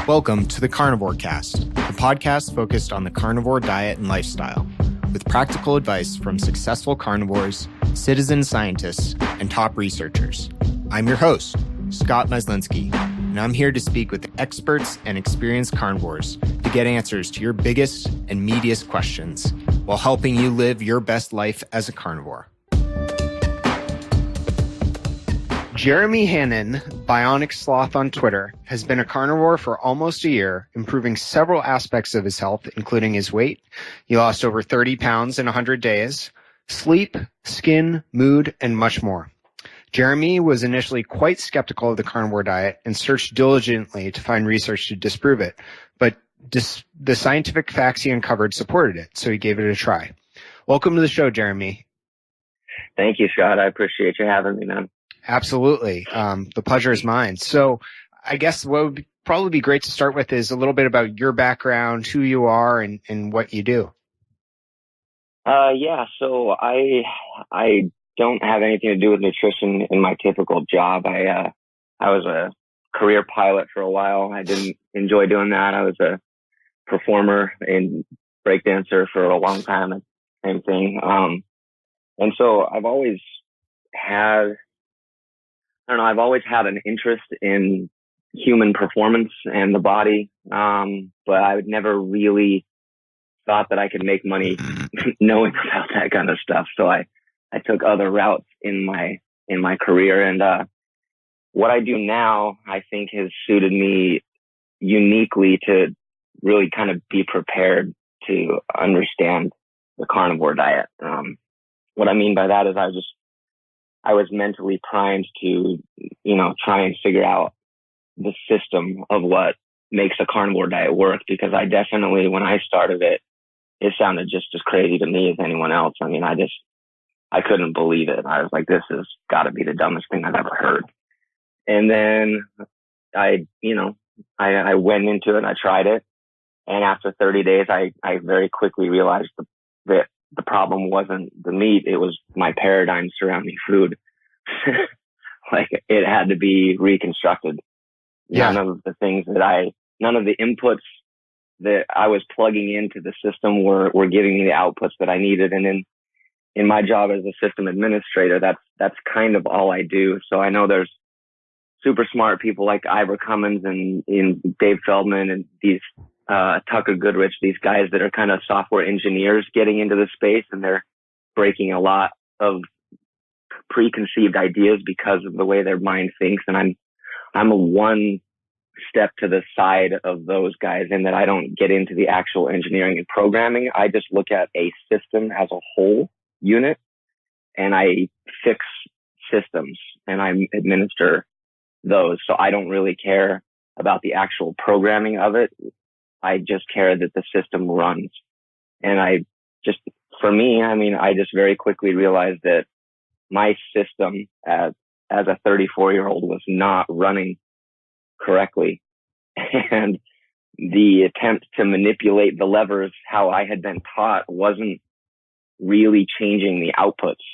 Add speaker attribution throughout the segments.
Speaker 1: Welcome to the Carnivore Cast, the podcast focused on the carnivore diet and lifestyle, with practical advice from successful carnivores, citizen scientists, and top researchers. I'm your host, Scott Meslinski, and I'm here to speak with experts and experienced carnivores to get answers to your biggest and meatiest questions while helping you live your best life as a carnivore. Jeremy Hannan, Bionic Sloth on Twitter, has been a carnivore for almost a year, improving several aspects of his health, including his weight. He lost over 30 pounds in 100 days, sleep, skin, mood, and much more. Jeremy was initially quite skeptical of the carnivore diet and searched diligently to find research to disprove it, but the scientific facts he uncovered supported it, so he gave it a try. Welcome to the show, Jeremy.
Speaker 2: Thank you, Scott. I appreciate you having me, man.
Speaker 1: Absolutely. The pleasure is mine. So I guess what would probably be great to start with is a little bit about your background, who you are, and what you do.
Speaker 2: So I don't have anything to do with nutrition in my typical job. I was a career pilot for a while. I didn't enjoy doing that. I was a performer and breakdancer for a long time. Same thing. And so I've always had an interest in human performance and the body. But I would never really thought that I could make money knowing about that kind of stuff. So I took other routes in my career. And, what I do now, I think has suited me uniquely to really kind of be prepared to understand the carnivore diet. What I mean by that is I was mentally primed to, try and figure out the system of what makes a carnivore diet work, because I definitely, when I started it sounded just as crazy to me as anyone else. I mean, I couldn't believe it. I was like, this has got to be the dumbest thing I've ever heard. And then I went into it and I tried it. And after 30 days, I very quickly realized that the problem wasn't the meat. It was my paradigm surrounding food. Like, it had to be reconstructed.
Speaker 1: Yeah.
Speaker 2: None of the inputs that I was plugging into the system were giving me the outputs that I needed. And in my job as a system administrator, that's kind of all I do. So I know there's super smart people like Ivor Cummins and Dave Feldman and these Tucker Goodrich, these guys that are kind of software engineers getting into the space, and they're breaking a lot of preconceived ideas because of the way their mind thinks. And I'm a one step to the side of those guys in that I don't get into the actual engineering and programming. I just look at a system as a whole unit, and I fix systems and I administer those. So I don't really care about the actual programming of it. I just care that the system runs. And I just very quickly realized that my system as a 34-year-old was not running correctly. And the attempt to manipulate the levers how I had been taught wasn't really changing the outputs.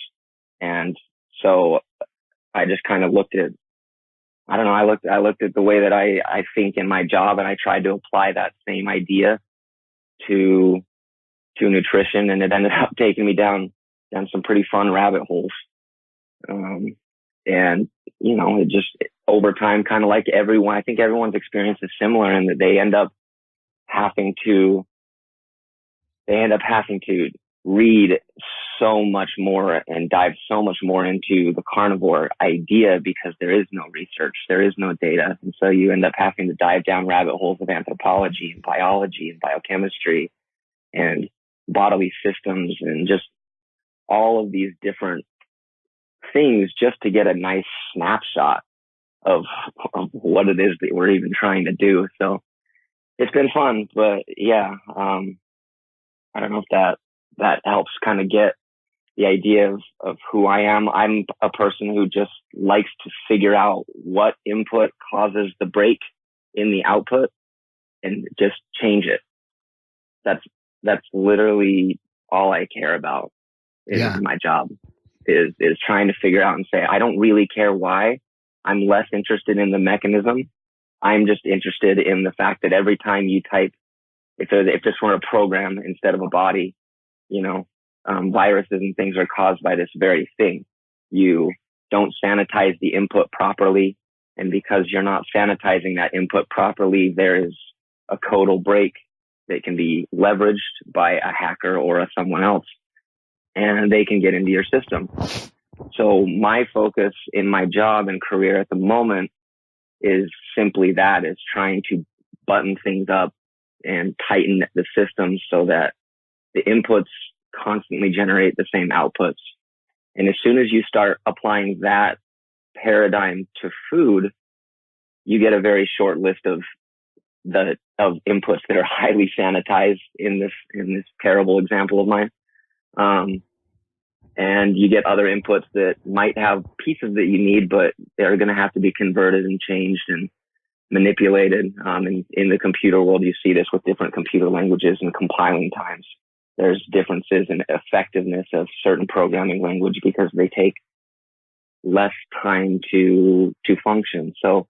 Speaker 2: And so I just kind of looked at the way that I think in my job, and I tried to apply that same idea to nutrition, and it ended up taking me down some pretty fun rabbit holes. It just over time, kind of like everyone, I think everyone's experience is similar in that they end up having to read so much more and dive so much more into the carnivore idea because there is no research, there is no data. And so you end up having to dive down rabbit holes of anthropology and biology and biochemistry and bodily systems and just all of these different things just to get a nice snapshot of what it is that we're even trying to do. So it's been fun, but yeah, I don't know if that helps kind of get the idea of who I am. I'm a person who just likes to figure out what input causes the break in the output and just change it. That's literally all I care about in my job is trying to figure out and say, I don't really care why. I'm less interested in the mechanism I'm just interested in the fact that every time you type, if this were a program instead of a body, viruses and things are caused by this very thing. You don't sanitize the input properly. And because you're not sanitizing that input properly, there is a codal break that can be leveraged by a hacker or someone else, and they can get into your system. So my focus in my job and career at the moment is simply that, is trying to button things up and tighten the system so that the inputs constantly generate the same outputs. And as soon as you start applying that paradigm to food, you get a very short list of inputs that are highly sanitized in this terrible example of mine. And you get other inputs that might have pieces that you need, but they're going to have to be converted and changed and manipulated. In the computer world, you see this with different computer languages and compiling times. There's differences in effectiveness of certain programming language because they take less time to function. So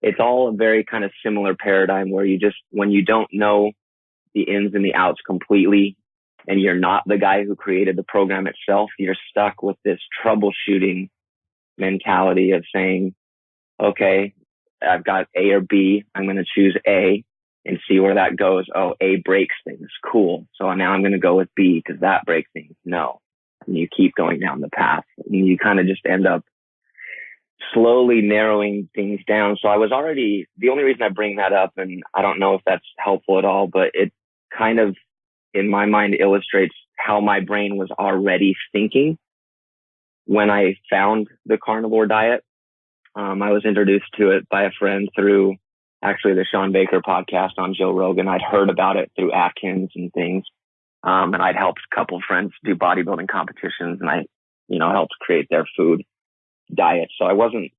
Speaker 2: it's all a very kind of similar paradigm where when you don't know the ins and the outs completely, and you're not the guy who created the program itself, you're stuck with this troubleshooting mentality of saying, okay, I've got A or B. I'm going to choose A and see where that goes. Oh, A breaks things. Cool. So now I'm going to go with B because that breaks things. No. And you keep going down the path and you kind of just end up slowly narrowing things down. So the only reason I bring that up, and I don't know if that's helpful at all, but it kind of, in my mind, illustrates how my brain was already thinking when I found the carnivore diet. I was introduced to it by a friend through actually the Sean Baker podcast on Joe Rogan. I'd heard about it through Atkins and things. And I'd helped a couple of friends do bodybuilding competitions, and I, helped create their food diet. So I wasn't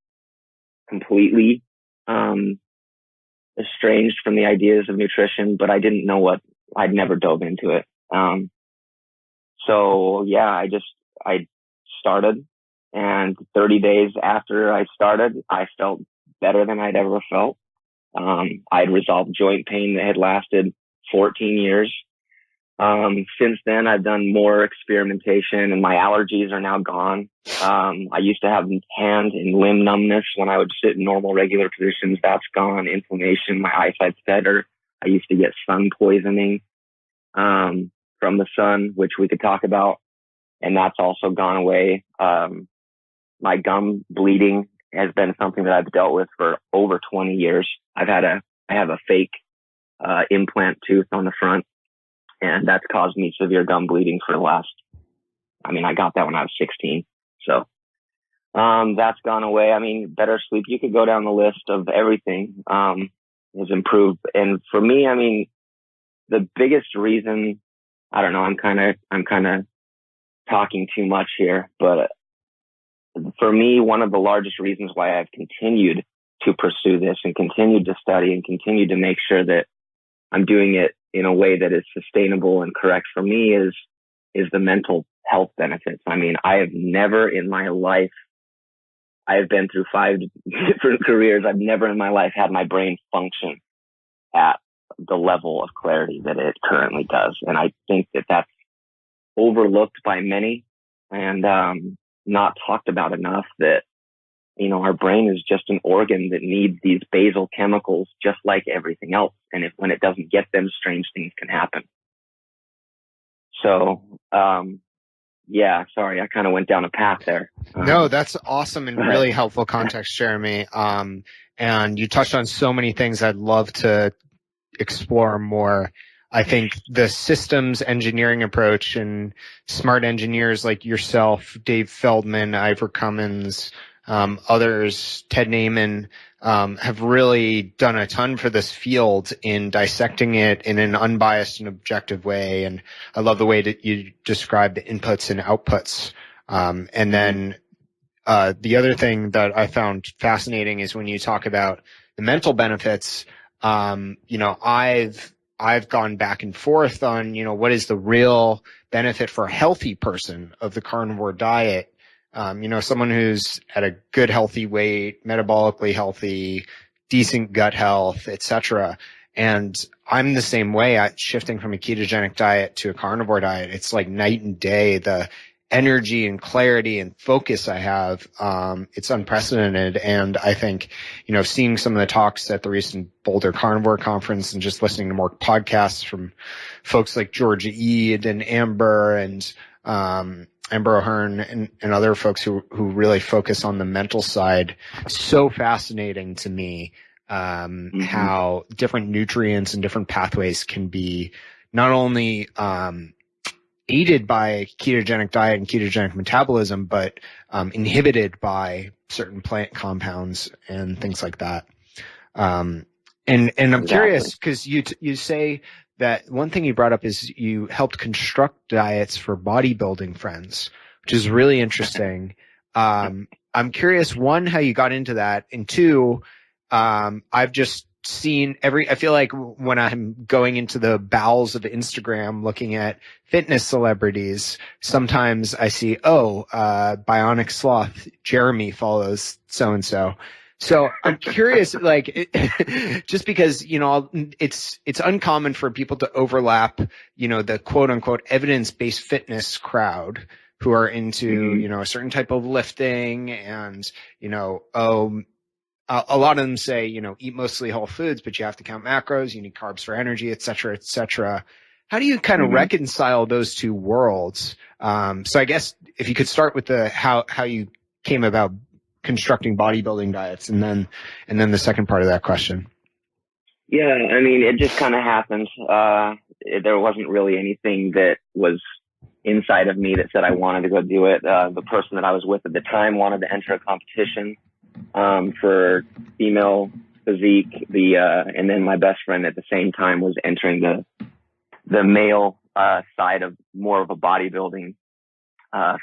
Speaker 2: completely, estranged from the ideas of nutrition, but I didn't know I'd never dove into it. So yeah, I started, and 30 days after I started, I felt better than I'd ever felt. I'd resolved joint pain that had lasted 14 years. Since then, I've done more experimentation, and my allergies are now gone. I used to have hand and limb numbness when I would sit in normal, regular positions. That's gone. Inflammation, my eyesight's better. I used to get sun poisoning from the sun, which we could talk about, and that's also gone away. My gum bleeding has been something that I've dealt with for over 20 years. I have a fake implant tooth on the front, and that's caused me severe gum bleeding for the last, I got that when I was 16. So that's gone away. Better sleep. You could go down the list of everything has improved. And for me, the biggest reason, I don't know, I'm kind of talking too much here, but for me, one of the largest reasons why I've continued to pursue this and continued to study and continued to make sure that I'm doing it in a way that is sustainable and correct for me is the mental health benefits. I have never in my life, I have been through 5 different careers. I've never in my life had my brain function at the level of clarity that it currently does. And I think that that's overlooked by many and not talked about enough, that our brain is just an organ that needs these basal chemicals just like everything else. And when it doesn't get them, strange things can happen. So, yeah, sorry, I kind of went down a path there.
Speaker 1: No, that's awesome and really helpful context, Jeremy. And you touched on so many things I'd love to explore more. I think the systems engineering approach and smart engineers like yourself, Dave Feldman, Ivor Cummins, others, Ted Naiman, have really done a ton for this field in dissecting it in an unbiased and objective way. And I love the way that you describe the inputs and outputs. And then the other thing that I found fascinating is when you talk about the mental benefits. I've gone back and forth on, what is the real benefit for a healthy person of the carnivore diet? Someone who's at a good, healthy weight, metabolically healthy, decent gut health, etc. And I'm the same way. Shifting from a ketogenic diet to a carnivore diet, it's like night and day. The energy and clarity and focus I have, it's unprecedented. And I think, seeing some of the talks at the recent Boulder Carnivore Conference and just listening to more podcasts from folks like Georgia Eid and Amber and Amber O'Hearn and other folks who really focus on the mental side, so fascinating to me. How different nutrients and different pathways can be not only aided by ketogenic diet and ketogenic metabolism, but inhibited by certain plant compounds and things like that. And I'm curious because you say that one thing you brought up is you helped construct diets for bodybuilding friends, which is really interesting. I'm curious, one, how you got into that, and two, I've just seen I feel like when I'm going into the bowels of Instagram looking at fitness celebrities, sometimes I see, Bionic Sloth Jeremy follows so-and-so. So I'm curious, just because, it's uncommon for people to overlap, the quote unquote evidence-based fitness crowd who are into, a certain type of lifting and, a lot of them say, eat mostly whole foods, but you have to count macros, you need carbs for energy, et cetera, et cetera. How do you kind of reconcile those two worlds? So I guess if you could start with how you came about constructing bodybuilding diets and then the second part of that question.
Speaker 2: Yeah, I mean, it just kind of happened. There wasn't really anything that was inside of me that said I wanted to go do it. The person that I was with at the time wanted to enter a competition for female physique. And then my best friend at the same time was entering the male side of more of a bodybuilding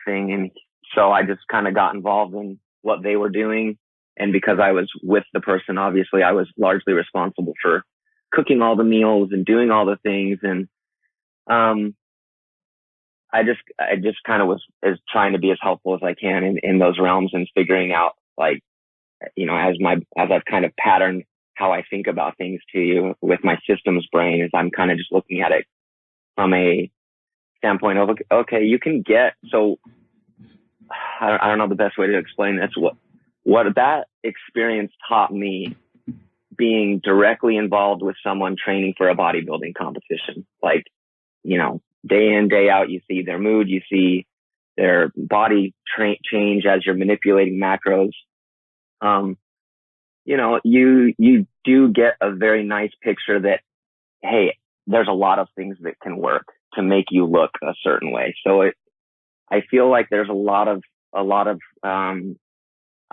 Speaker 2: thing. And so I just kind of got involved in what they were doing. And because I was with the person, obviously I was largely responsible for cooking all the meals and doing all the things. And I just kind of was trying to be as helpful as I can in those realms and figuring out, like, as I've kind of patterned how I think about things to you with my systems brain, is I'm kind of just looking at it from a standpoint of, okay, you can get, so I don't know the best way to explain this. What that experience taught me, being directly involved with someone training for a bodybuilding competition, like, day in, day out, you see their mood, you see their body change as you're manipulating macros. You do get a very nice picture that, hey, there's a lot of things that can work to make you look a certain way. So I feel like there's a lot of, I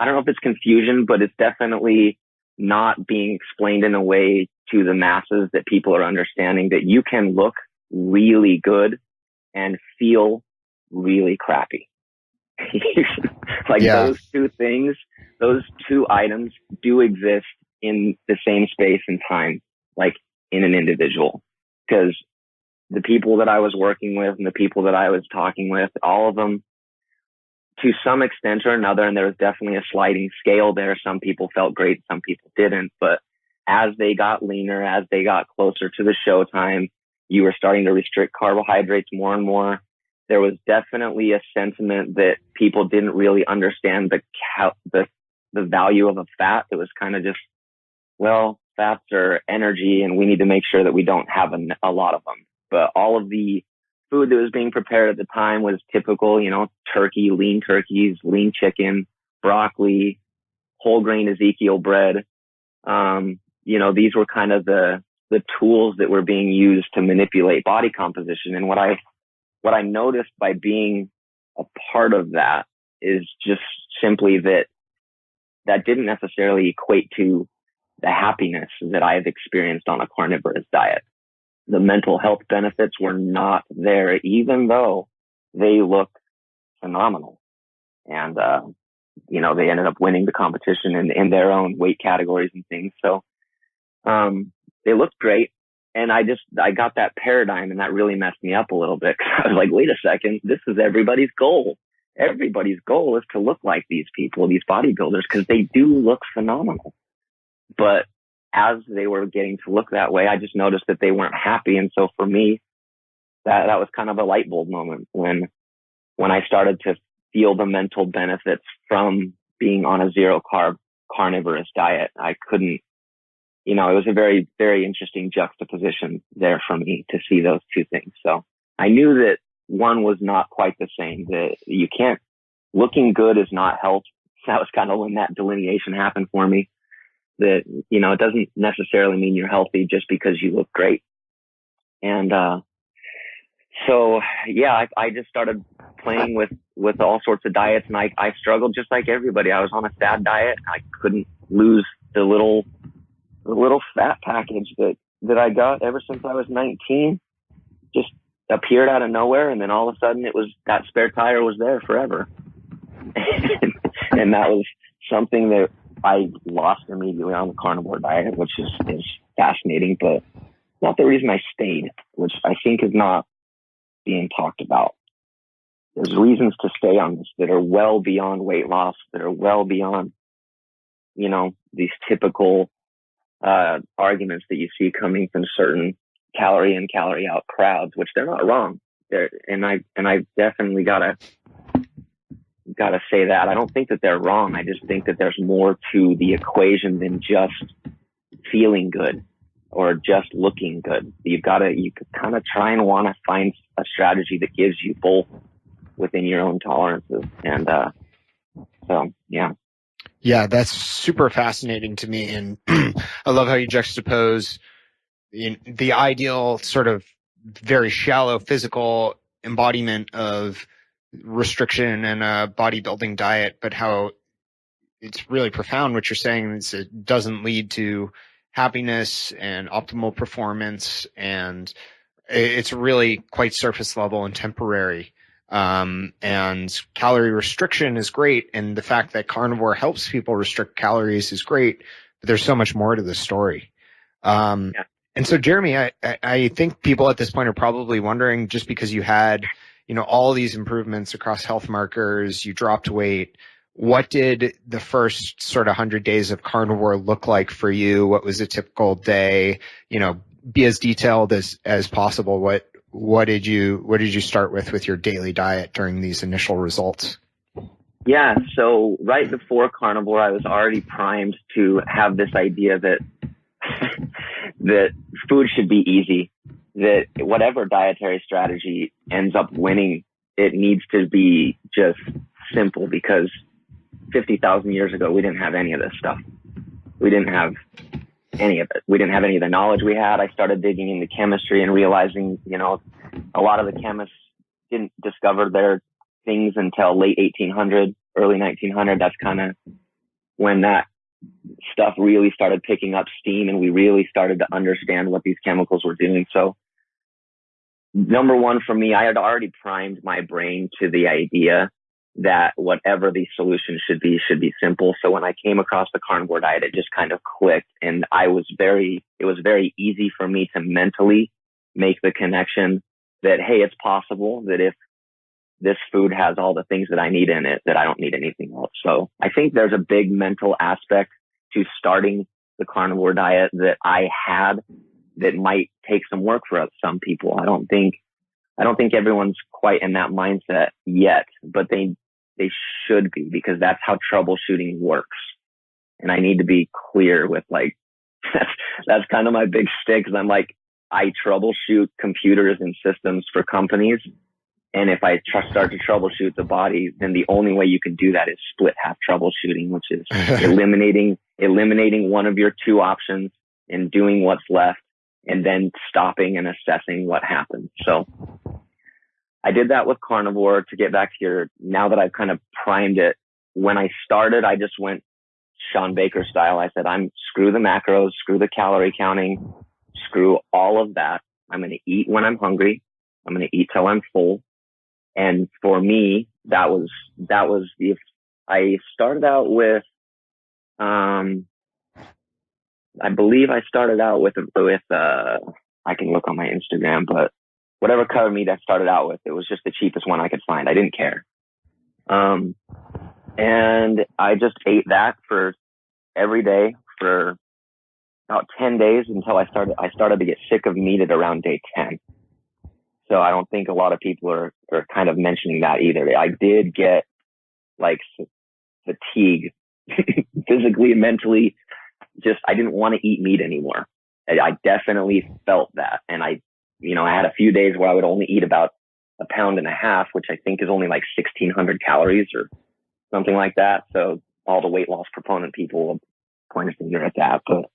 Speaker 2: don't know if it's confusion, but it's definitely not being explained in a way to the masses that people are understanding that you can look really good and feel really crappy. Those two things, those two items do exist in the same space and time, like in an individual. Because the people that I was working with and the people that I was talking with, all of them, to some extent or another, and there was definitely a sliding scale there. Some people felt great, some people didn't. But as they got leaner, as they got closer to the show time, you were starting to restrict carbohydrates more and more. There was definitely a sentiment that people didn't really understand the value of a fat. It was kind of just, well, fats are energy and we need to make sure that we don't have a lot of them. But all of the food that was being prepared at the time was typical, turkey, lean turkeys, lean chicken, broccoli, whole grain Ezekiel bread. These were kind of the tools that were being used to manipulate body composition. And what I noticed by being a part of that is just simply that didn't necessarily equate to the happiness that I have experienced on a carnivorous diet. The mental health benefits were not there, even though they looked phenomenal. And, they ended up winning the competition in their own weight categories and things. So, they looked great. And I got that paradigm, and that really messed me up a little bit. I was like, wait a second, this is everybody's goal. Everybody's goal is to look like these people, these bodybuilders, because they do look phenomenal. But as they were getting to look that way, I just noticed that they weren't happy. And so for me, that was kind of a light bulb moment when I started to feel the mental benefits from being on a zero carb carnivorous diet. I couldn't, it was a very, very interesting juxtaposition there for me to see those two things. So I knew that one was not quite the same, that looking good is not health. That was kind of when that delineation happened for me, that, it doesn't necessarily mean you're healthy just because you look great. And, so yeah, I just started playing with all sorts of diets, and I struggled just like everybody. I was on a sad diet. I couldn't lose the little fat package that I got ever since I was 19. Just appeared out of nowhere, and then all of a sudden it was that spare tire was there forever. And that was something that I lost immediately on the carnivore diet, which is fascinating, but not the reason I stayed, which I think is not being talked about. There's reasons to stay on this that are well beyond weight loss, that are well beyond, these typical arguments that you see coming from certain calorie in, calorie out crowds, which they're not wrong. And I definitely gotta say that I don't think that they're wrong. I just think that there's more to the equation than just feeling good or just looking good. You could kind of try and want to find a strategy that gives you both within your own tolerances. And, so, yeah.
Speaker 1: Yeah, that's super fascinating to me. And I love how you juxtapose the ideal sort of very shallow physical embodiment of restriction and a bodybuilding diet, but how it's really profound what you're saying is it doesn't lead to happiness and optimal performance, and it's really quite surface level and temporary. And calorie restriction is great, and the fact that carnivore helps people restrict calories is great, but there's so much more to the story. Yeah. And so, Jeremy, I think people at this point are probably wondering, just because you had, all these improvements across health markers, you dropped weight, what did the first sort of 100 days of carnivore look like for you? What was a typical day? Be as detailed as possible. What did you start with your daily diet during these initial results?
Speaker 2: Yeah. So right before carnivore, I was already primed to have this idea that, that food should be easy, that whatever dietary strategy ends up winning, it needs to be just simple, because 50,000 years ago, we didn't have any of this stuff. We didn't have any of it. We didn't have any of the knowledge we had. I started digging into chemistry and realizing, a lot of the chemists didn't discover their things until late 1800, early 1900. That's kind of when that stuff really started picking up steam and we really started to understand what these chemicals were doing. So number one for me, I had already primed my brain to the idea that whatever the solution should be simple. So when I came across the carnivore diet, it just kind of clicked, and it was very easy for me to mentally make the connection that, hey, it's possible that if this food has all the things that I need in it, that I don't need anything else. So I think there's a big mental aspect to starting the carnivore diet that I had that might take some work for some people. I don't think everyone's quite in that mindset yet, but they should be, because that's how troubleshooting works. And I need to be clear with that's kind of my big stick, because I'm I troubleshoot computers and systems for companies. And if I start to troubleshoot the body, then the only way you can do that is split half troubleshooting, which is eliminating one of your two options and doing what's left, and then stopping and assessing what happened. So I did that with carnivore. To get back to now that I've kind of primed it, when I started, I just went Sean Baker style. I said, screw the macros, screw the calorie counting, screw all of that. I'm going to eat when I'm hungry. I'm going to eat till I'm full. And for me, that was I started out with, I believe I started out with, I can look on my Instagram, but whatever cover meat I started out with, it was just the cheapest one I could find. I didn't care. And I just ate that for every day for about 10 days until I started to get sick of meat at around day 10. So I don't think a lot of people are kind of mentioning that either. I did get like fatigue physically and mentally. Just, I didn't want to eat meat anymore. I definitely felt that. And I had a few days where I would only eat about 1.5 pounds, which I think is only like 1,600 calories or something like that. So all the weight loss proponent people will point a finger at that. But,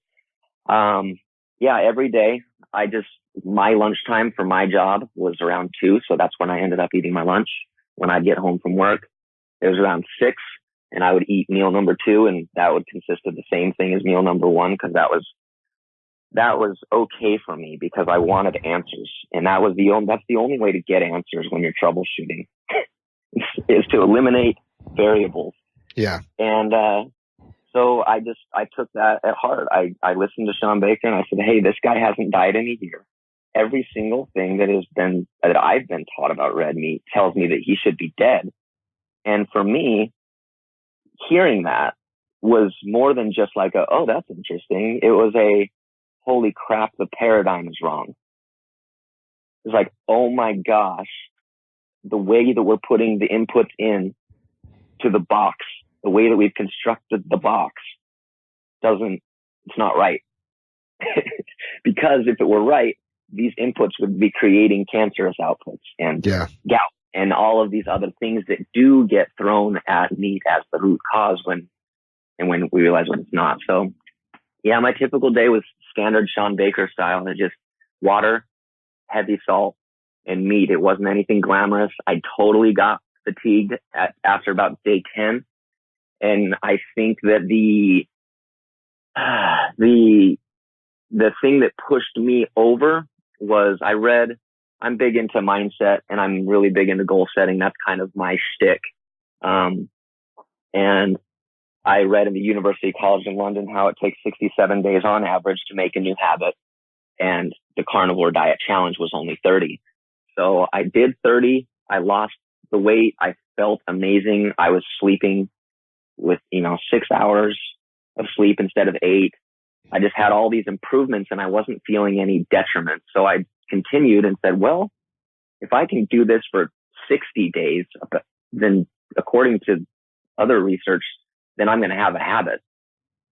Speaker 2: every day my lunchtime for my job was around 2. So that's when I ended up eating my lunch. When I'd get home from work, it was around 6, and I would eat meal number 2. And that would consist of the same thing as meal number 1. Cause that was okay for me because I wanted answers. And that's the only way to get answers when you're troubleshooting is to eliminate variables.
Speaker 1: Yeah.
Speaker 2: And, so I took that at heart. I listened to Sean Baker and I said, hey, this guy hasn't died in a year. Every single thing that I've been taught about red meat tells me that he should be dead. And for me, hearing that was more than just like oh, that's interesting. It was holy crap, the paradigm is wrong. It's like, oh my gosh, the way that we're putting the inputs in to the box, the way that we've constructed the box it's not right. Because if it were right, these inputs would be creating cancerous outputs and gout and all of these other things that do get thrown at meat as the root cause when we realize when it's not. So yeah, my typical day was standard Sean Baker style. It's just water, heavy salt, and meat. It wasn't anything glamorous. I totally got fatigued after about day 10. And I think that the thing that pushed me over was I'm big into mindset and I'm really big into goal setting. That's kind of my shtick. And I read in the University College in London how it takes 67 days on average to make a new habit. And the carnivore diet challenge was only 30. So I did 30. I lost the weight. I felt amazing. I was sleeping with, 6 hours of sleep instead of 8. I just had all these improvements and I wasn't feeling any detriment. So I continued and said, well, if I can do this for 60 days, then according to other research, then I'm going to have a habit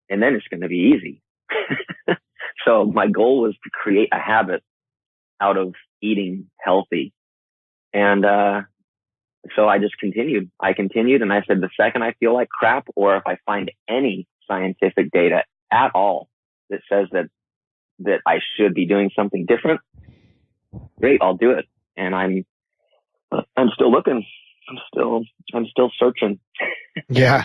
Speaker 2: and then it's going to be easy. So my goal was to create a habit out of eating healthy. And, so I just continued. And I said, the second I feel like crap, or if I find any scientific data at all that says that I should be doing something different, great, I'll do it. And I'm still looking. I'm still searching.
Speaker 1: Yeah,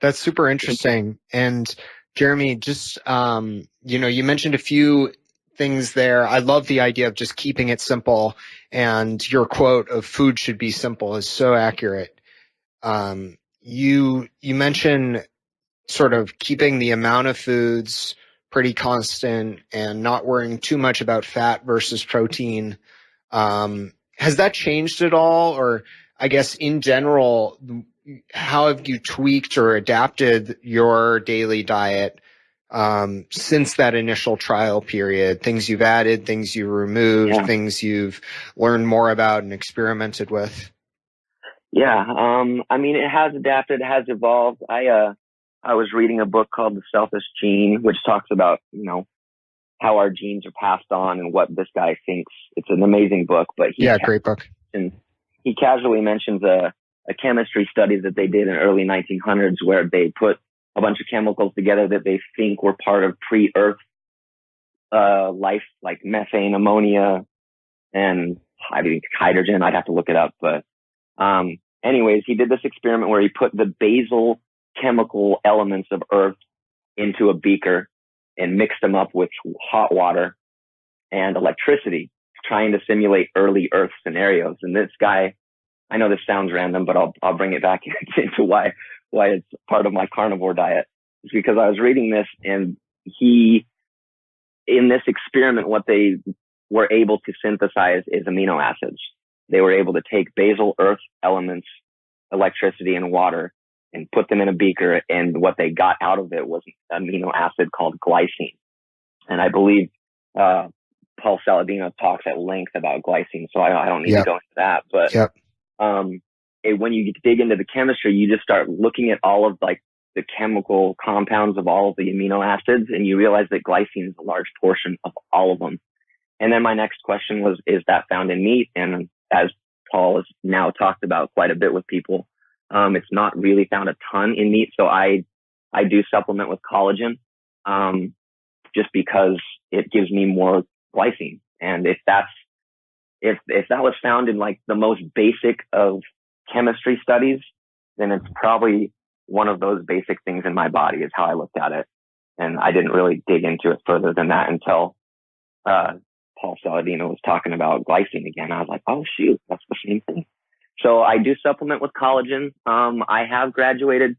Speaker 1: that's super interesting. And Jeremy, just, you mentioned a few things there. I love the idea of just keeping it simple, and your quote of food should be simple is so accurate. You mentioned sort of keeping the amount of foods pretty constant and not worrying too much about fat versus protein. Has that changed at all? Or I guess in general, how have you tweaked or adapted your daily diet since that initial trial period? Things you've added, things you removed, things you've learned more about and experimented with?
Speaker 2: Yeah. It has adapted, it has evolved. I was reading a book called The Selfish Gene, which talks about, how our genes are passed on and what this guy thinks. It's an amazing book, but
Speaker 1: great book.
Speaker 2: And he casually mentions a chemistry study that they did in early 1900s where they put a bunch of chemicals together that they think were part of pre-Earth life, like methane, ammonia, and hydrogen. I'd have to look it up. But anyways, he did this experiment where he put the basal chemical elements of Earth into a beaker and mixed them up with hot water and electricity, trying to simulate early Earth scenarios. And this guy, I know this sounds random, but I'll bring it back into why it's part of my carnivore diet. It's because I was reading this, and in this experiment, what they were able to synthesize is amino acids. They were able to take basal Earth elements, electricity, and water, and put them in a beaker, and what they got out of it was an amino acid called glycine. And I believe, Paul Saladino talks at length about glycine, so I don't need to go into that. But when you dig into the chemistry, you just start looking at all of like the chemical compounds of all of the amino acids, and you realize that glycine is a large portion of all of them. And then my next question was, is that found in meat? And as Paul has now talked about quite a bit with people, it's not really found a ton in meat. So I do supplement with collagen, just because it gives me more glycine. And if that was found in like the most basic of chemistry studies, then it's probably one of those basic things in my body, is how I looked at it. And I didn't really dig into it further than that until Paul Saladino was talking about glycine again. I was like, oh shoot, that's the same thing. So I do supplement with collagen. I have graduated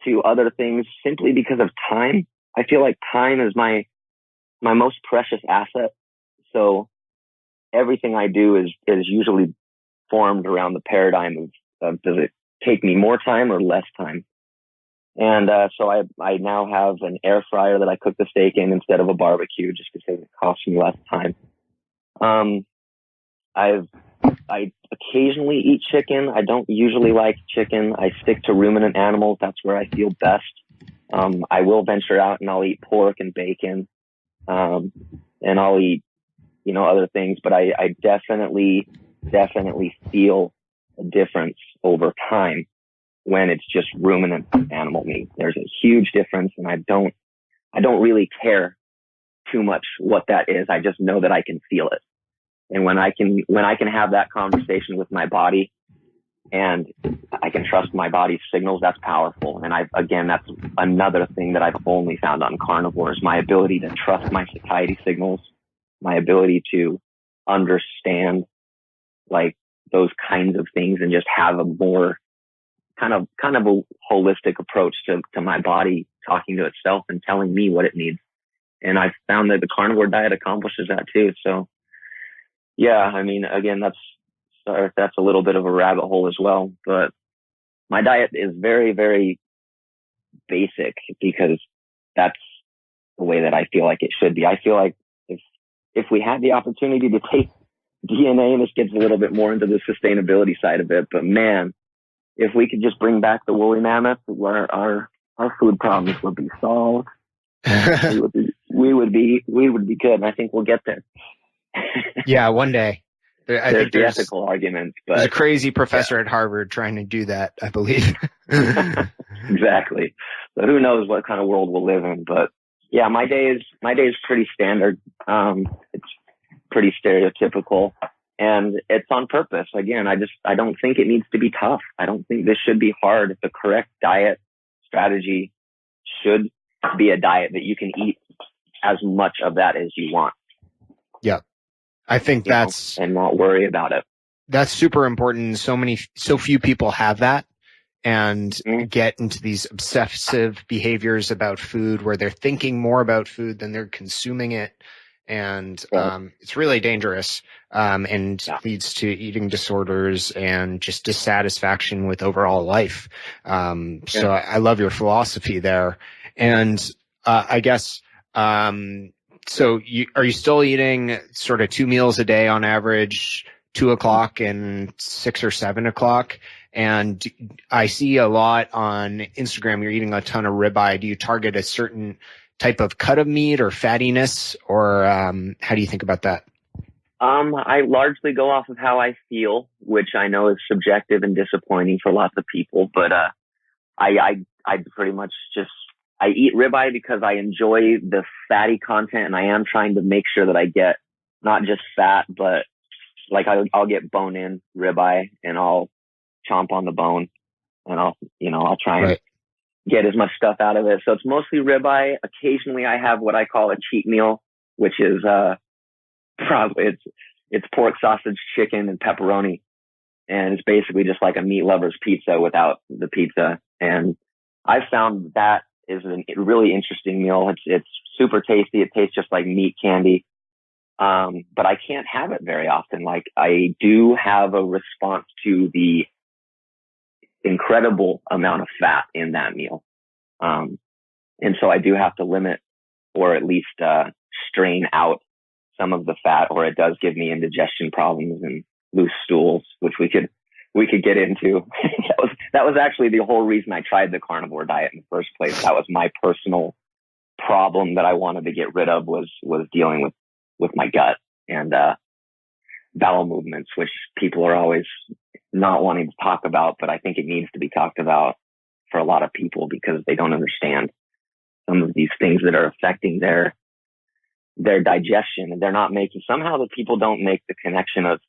Speaker 2: to other things simply because of time. I feel like time is my most precious asset. So everything I do is usually formed around the paradigm of does it take me more time or less time? And so I now have an air fryer that I cook the steak in instead of a barbecue, just because it costs me less time. I occasionally eat chicken. I don't usually like chicken. I stick to ruminant animals. That's where I feel best. I will venture out and I'll eat pork and bacon. And I'll eat, other things, but I definitely feel a difference over time when it's just ruminant animal meat. There's a huge difference, and I don't really care too much what that is. I just know that I can feel it. And when I can have that conversation with my body and I can trust my body's signals, that's powerful. And that's another thing that I've only found on carnivore, is my ability to trust my satiety signals, my ability to understand like those kinds of things, and just have a more kind of a holistic approach to my body talking to itself and telling me what it needs. And I've found that the carnivore diet accomplishes that too. So yeah, I mean, again, that's a little bit of a rabbit hole as well, but my diet is very, very basic because that's the way that I feel like it should be. I feel like if we had the opportunity to take DNA, and this gets a little bit more into the sustainability side of it, but man, if we could just bring back the woolly mammoth, where our food problems would be solved, we would be good. And I think we'll get there.
Speaker 1: Yeah, one day. I think there's
Speaker 2: ethical arguments, but
Speaker 1: there's a crazy professor at Harvard trying to do that, I believe.
Speaker 2: Exactly. So who knows what kind of world we'll live in, but yeah, my day is pretty standard. It's pretty stereotypical, and it's on purpose. Again, I don't think it needs to be tough. I don't think this should be hard. The correct diet strategy should be a diet that you can eat as much of that as you want.
Speaker 1: Yeah. I think
Speaker 2: and not worry about it.
Speaker 1: That's super important. So few people have that, and get into these obsessive behaviors about food where they're thinking more about food than they're consuming it. And it's really dangerous, and leads to eating disorders and just dissatisfaction with overall life. So I love your philosophy there. And I guess so are you still eating sort of 2 meals a day on average, 2 o'clock and 6 or 7 o'clock? And I see a lot on Instagram, you're eating a ton of ribeye. Do you target a certain type of cut of meat or fattiness, or how do you think about that?
Speaker 2: I largely go off of how I feel, which I know is subjective and disappointing for lots of people, but I pretty much just I eat ribeye because I enjoy the fatty content, and I am trying to make sure that I get not just fat, but like I'll get bone-in ribeye, and I'll chomp on the bone, and I'll try and get as much stuff out of it. So it's mostly ribeye. Occasionally I have what I call a cheat meal, which is probably it's pork, sausage, chicken, and pepperoni, and it's basically just like a meat lover's pizza without the pizza. And I found that is a really interesting meal. It's super tasty. It tastes just like meat candy. But I can't have it very often. Like, I do have a response to the incredible amount of fat in that meal. And so I do have to limit, or at least strain out some of the fat, or it does give me indigestion problems and loose stools, which we could get into. that was actually the whole reason I tried the carnivore diet in the first place. That was my personal problem that I wanted to get rid of, was dealing with my gut and bowel movements, which people are always not wanting to talk about, but I think it needs to be talked about for a lot of people because they don't understand some of these things that are affecting their digestion, and they're not making, somehow the people don't make the connection of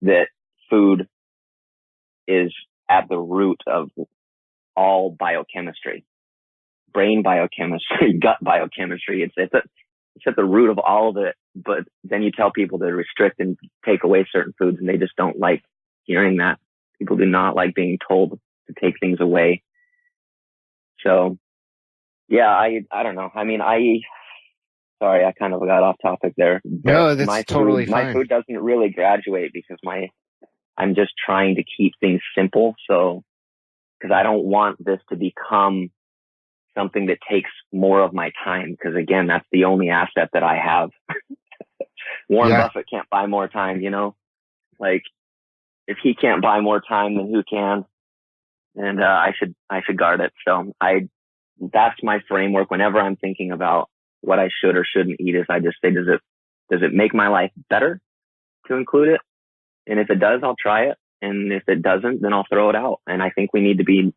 Speaker 2: that food is at the root of all biochemistry, brain biochemistry, gut biochemistry. It's at the root of all of it. But then you tell people to restrict and take away certain foods, and they just don't like hearing that. People do not like being told to take things away. So yeah, I don't know. I mean, sorry, I kind of got off topic there.
Speaker 1: No, that's totally fine.
Speaker 2: My food doesn't really graduate because I'm just trying to keep things simple. So, because I don't want this to become something that takes more of my time. Because again, that's the only asset that I have. Warren Buffett can't buy more time, you know? Like, if he can't buy more time, then who can? And I should guard it. So that's my framework whenever I'm thinking about what I should or shouldn't eat. Is I just say, does it make my life better to include it? And if it does, I'll try it. And if it doesn't, then I'll throw it out. And I think we need to be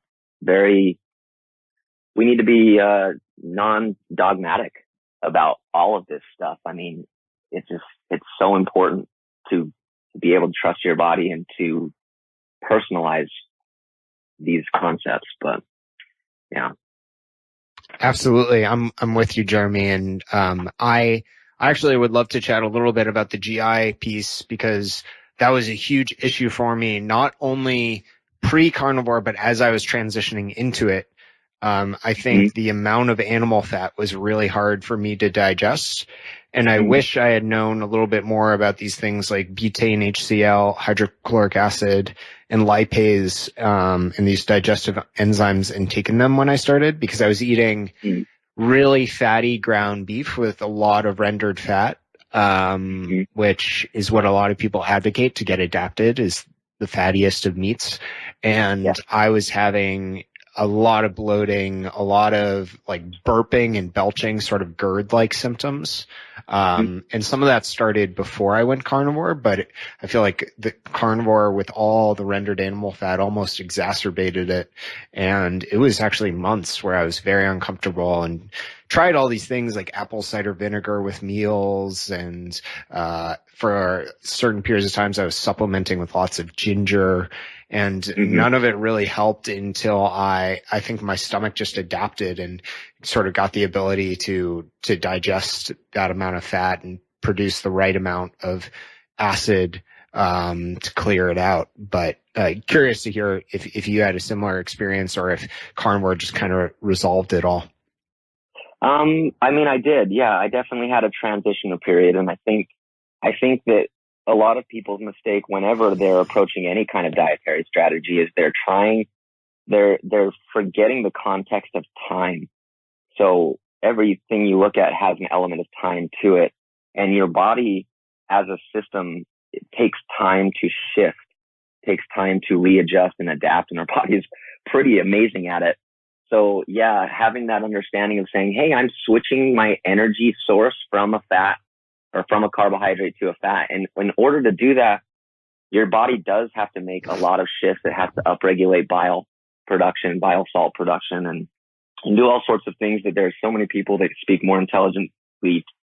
Speaker 2: non-dogmatic about all of this stuff. I mean, it's so important to be able to trust your body and to personalize these concepts. But yeah.
Speaker 1: Absolutely. I'm with you, Jeremy. And, I actually would love to chat a little bit about the GI piece, because that was a huge issue for me, not only pre-carnivore, but as I was transitioning into it. I think the amount of animal fat was really hard for me to digest. And I wish I had known a little bit more about these things like butane HCl, hydrochloric acid, and lipase, and these digestive enzymes, and taken them when I started, because I was eating really fatty ground beef with a lot of rendered fat, which is what a lot of people advocate to get adapted, is the fattiest of meats. And I was having a lot of bloating, a lot of like burping and belching, sort of GERD-like symptoms. And some of that started before I went carnivore, but I feel like the carnivore with all the rendered animal fat almost exacerbated it. And it was actually months where I was very uncomfortable and tried all these things like apple cider vinegar with meals. And, for certain periods of times I was supplementing with lots of ginger. And none of it really helped until I think my stomach just adapted and sort of got the ability to digest that amount of fat and produce the right amount of acid, to clear it out. But, curious to hear if you had a similar experience, or if carnivore just kind of resolved it all.
Speaker 2: I mean, I did. Yeah, I definitely had a transitional period. And I think that a lot of people's mistake whenever they're approaching any kind of dietary strategy is they're forgetting the context of time. So everything you look at has an element of time to it, and your body as a system, it takes time to shift, takes time to readjust and adapt, and our body is pretty amazing at it. So yeah, having that understanding of saying, hey, I'm switching my energy source from a fat or from a carbohydrate to a fat. And in order to do that, your body does have to make a lot of shifts. It has to upregulate bile production, bile salt production, and do all sorts of things that there's so many people that speak more intelligently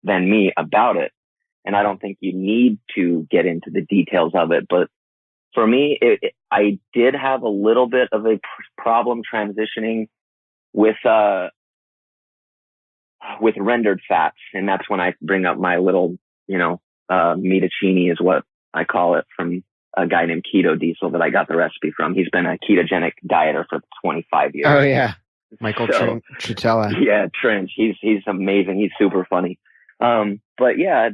Speaker 2: than me about it. And I don't think you need to get into the details of it. But for me, I did have a little bit of a problem transitioning with rendered fats. And that's when I bring up my little, metacini is what I call it, from a guy named Keto Diesel that I got the recipe from. He's been a ketogenic dieter for 25 years.
Speaker 1: Oh yeah. Michael Tritella.
Speaker 2: Yeah, Trench. He's amazing. He's super funny. But yeah,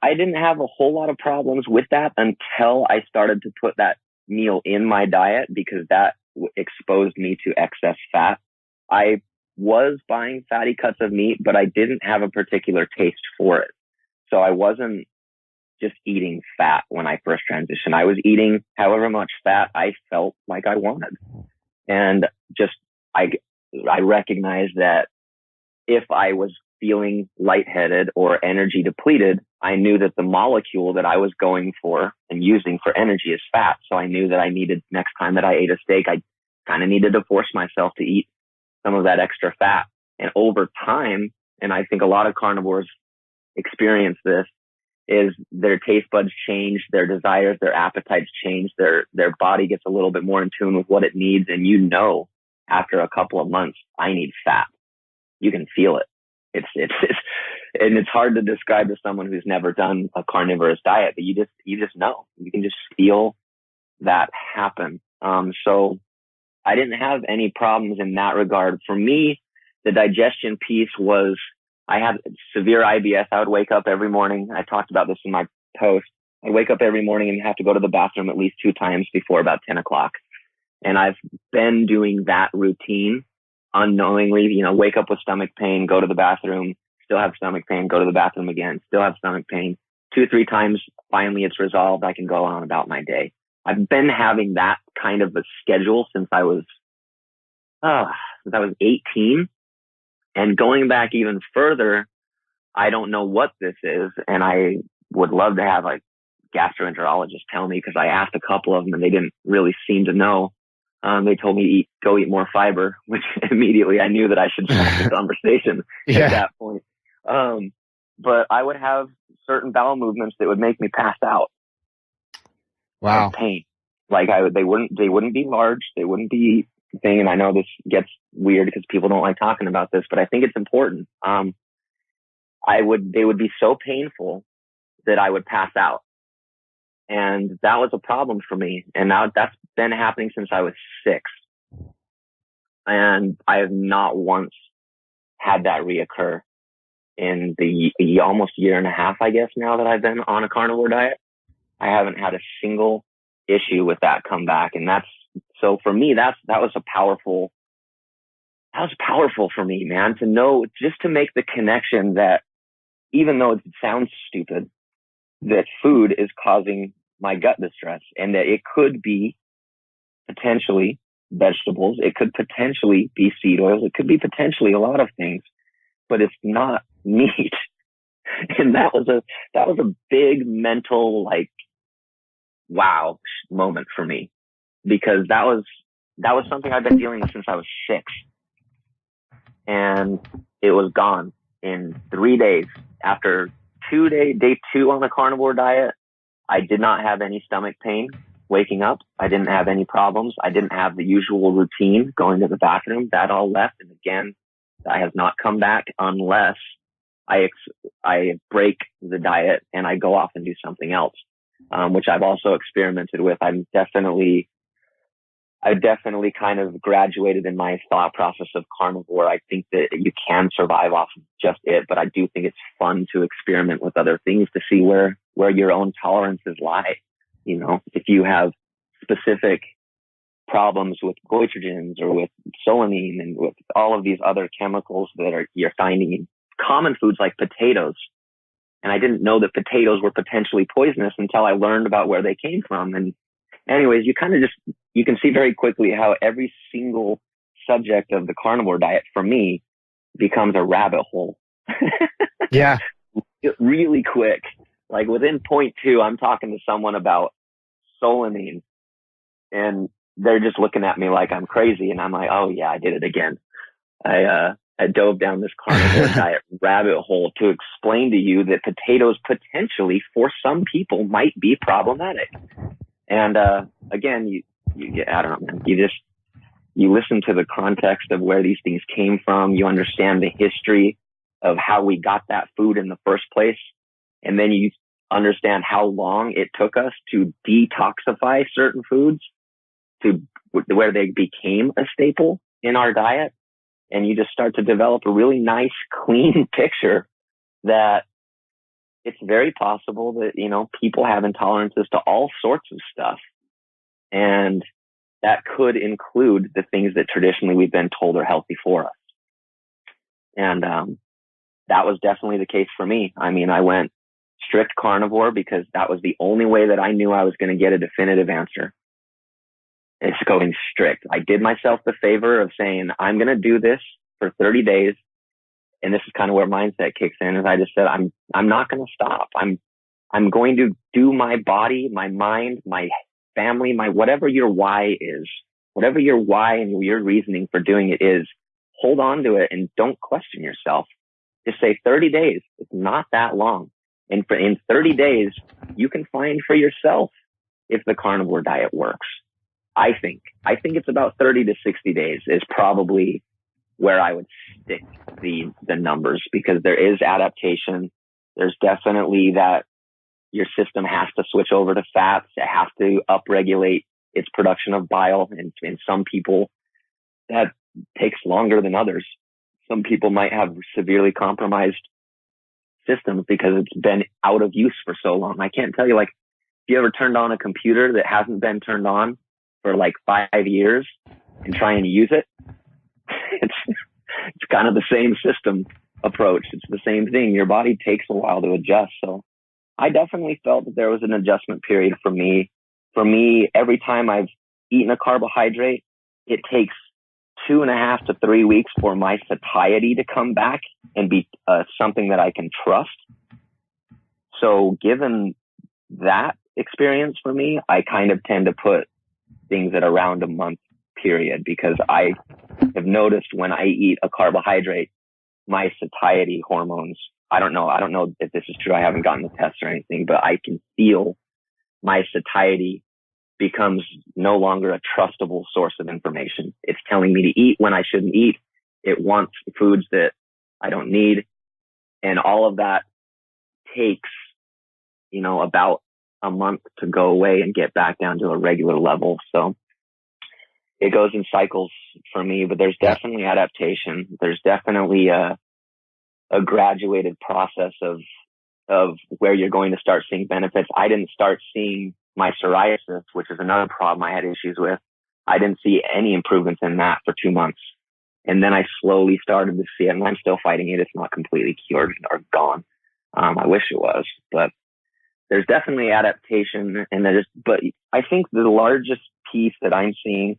Speaker 2: I didn't have a whole lot of problems with that until I started to put that meal in my diet, because that exposed me to excess fat. I was buying fatty cuts of meat, but I didn't have a particular taste for it. So I wasn't just eating fat when I first transitioned. I was eating however much fat I felt like I wanted. And just, I recognized that if I was feeling lightheaded or energy depleted, I knew that the molecule that I was going for and using for energy is fat. So I knew that I needed, next time that I ate a steak, I kind of needed to force myself to eat some of that extra fat. And over time, and I think a lot of carnivores experience this, is their taste buds change, their desires, their appetites change, their body gets a little bit more in tune with what it needs. And you know, after a couple of months, I need fat. You can feel it. It's and it's hard to describe to someone who's never done a carnivorous diet, but you just know. You can just feel that happen. So I didn't have any problems in that regard. For me, the digestion piece was, I had severe IBS. I would wake up every morning. I talked about this in my post. I wake up every morning and have to go to the bathroom at least 2 times before about 10 o'clock. And I've been doing that routine unknowingly, you know, wake up with stomach pain, go to the bathroom, still have stomach pain, go to the bathroom again, still have stomach pain. 2-3 times, finally it's resolved. I can go on about my day. I've been having that kind of a schedule since I was 18. And going back even further, I don't know what this is. And I would love to have a gastroenterologist tell me, because I asked a couple of them and they didn't really seem to know. They told me go eat more fiber, which immediately I knew that I should stop the conversation at that point. But I would have certain bowel movements that would make me pass out.
Speaker 1: Wow.
Speaker 2: Of pain. Like they wouldn't be large. They wouldn't be thing. And I know this gets weird because people don't like talking about this, but I think it's important. They would be so painful that I would pass out. And that was a problem for me. And now that's been happening since I was 6. And I have not once had that reoccur in the almost year and a half, I guess, now that I've been on a carnivore diet. I haven't had a single issue with that come back. And so for me, that was powerful for me, man, to know, just to make the connection that even though it sounds stupid, that food is causing my gut distress, and that it could be potentially vegetables. It could potentially be seed oils. It could be potentially a lot of things, but it's not meat. And that was a big mental, like, wow moment for me, because that was something I've been dealing with since I was 6, and it was gone in 3 days. After day 2 on the carnivore diet, I did not have any stomach pain waking up. I didn't have any problems. I didn't have the usual routine going to the bathroom. That all left. And again, I have not come back unless I break the diet and I go off and do something else, which I've also experimented with. I definitely kind of graduated in my thought process of carnivore. I think that you can survive off of just it, but I do think it's fun to experiment with other things to see where your own tolerances lie. You know, if you have specific problems with goitrogens or with solanine and with all of these other chemicals that you're finding in common foods like potatoes. And I didn't know that potatoes were potentially poisonous until I learned about where they came from. And anyways, you can see very quickly how every single subject of the carnivore diet for me becomes a rabbit hole.
Speaker 1: Yeah.
Speaker 2: Really quick. Like within 0.2, I'm talking to someone about solanine and they're just looking at me like I'm crazy. And I'm like, oh yeah, I did it again. I dove down this carnivore diet rabbit hole to explain to you that potatoes potentially for some people might be problematic. And, again, I don't know, man, you listen to the context of where these things came from. You understand the history of how we got that food in the first place. And then you understand how long it took us to detoxify certain foods to where they became a staple in our diet. And you just start to develop a really nice, clean picture that it's very possible that, you know, people have intolerances to all sorts of stuff. And that could include the things that traditionally we've been told are healthy for us. And, that was definitely the case for me. I mean, I went strict carnivore because that was the only way that I knew I was going to get a definitive answer. It's going strict. I did myself the favor of saying, I'm going to do this for 30 days. And this is kind of where mindset kicks in. Is I just said, I'm not going to stop. I'm going to do my body, my mind, my family, my whatever your why is, whatever your why and your reasoning for doing it is, hold on to it and don't question yourself. Just say 30 days. It's not that long. And in 30 days, you can find for yourself if the carnivore diet works. I think it's about 30 to 60 days is probably where I would stick the numbers, because there is adaptation. There's definitely that your system has to switch over to fats. It has to upregulate its production of bile. And in some people that takes longer than others. Some people might have severely compromised systems because it's been out of use for so long. I can't tell you, like, if you ever turned on a computer that hasn't been turned on for like 5 years and trying to use it, it's kind of the same system approach. It's the same thing. Your body takes a while to adjust. So I definitely felt that there was an adjustment period for me. For me, every time I've eaten a carbohydrate, it takes 2.5 to 3 weeks for my satiety to come back and be something that I can trust. So given that experience for me, I kind of tend to put things at around a month period, because I have noticed when I eat a carbohydrate, my satiety hormones, I don't know if this is true. I haven't gotten the test or anything, but I can feel my satiety becomes no longer a trustable source of information. It's telling me to eat when I shouldn't eat. It wants foods that I don't need. And all of that takes, about a month to go away and get back down to a regular level. So it goes in cycles for me, but there's definitely adaptation. There's definitely a graduated process of where you're going to start seeing benefits. I didn't start seeing my psoriasis, which is another problem I had issues with. I didn't see any improvements in that for 2 months. And then I slowly started to see it, and I'm still fighting it. It's not completely cured or gone. I wish it was, but there's definitely adaptation. But I think the largest piece that I'm seeing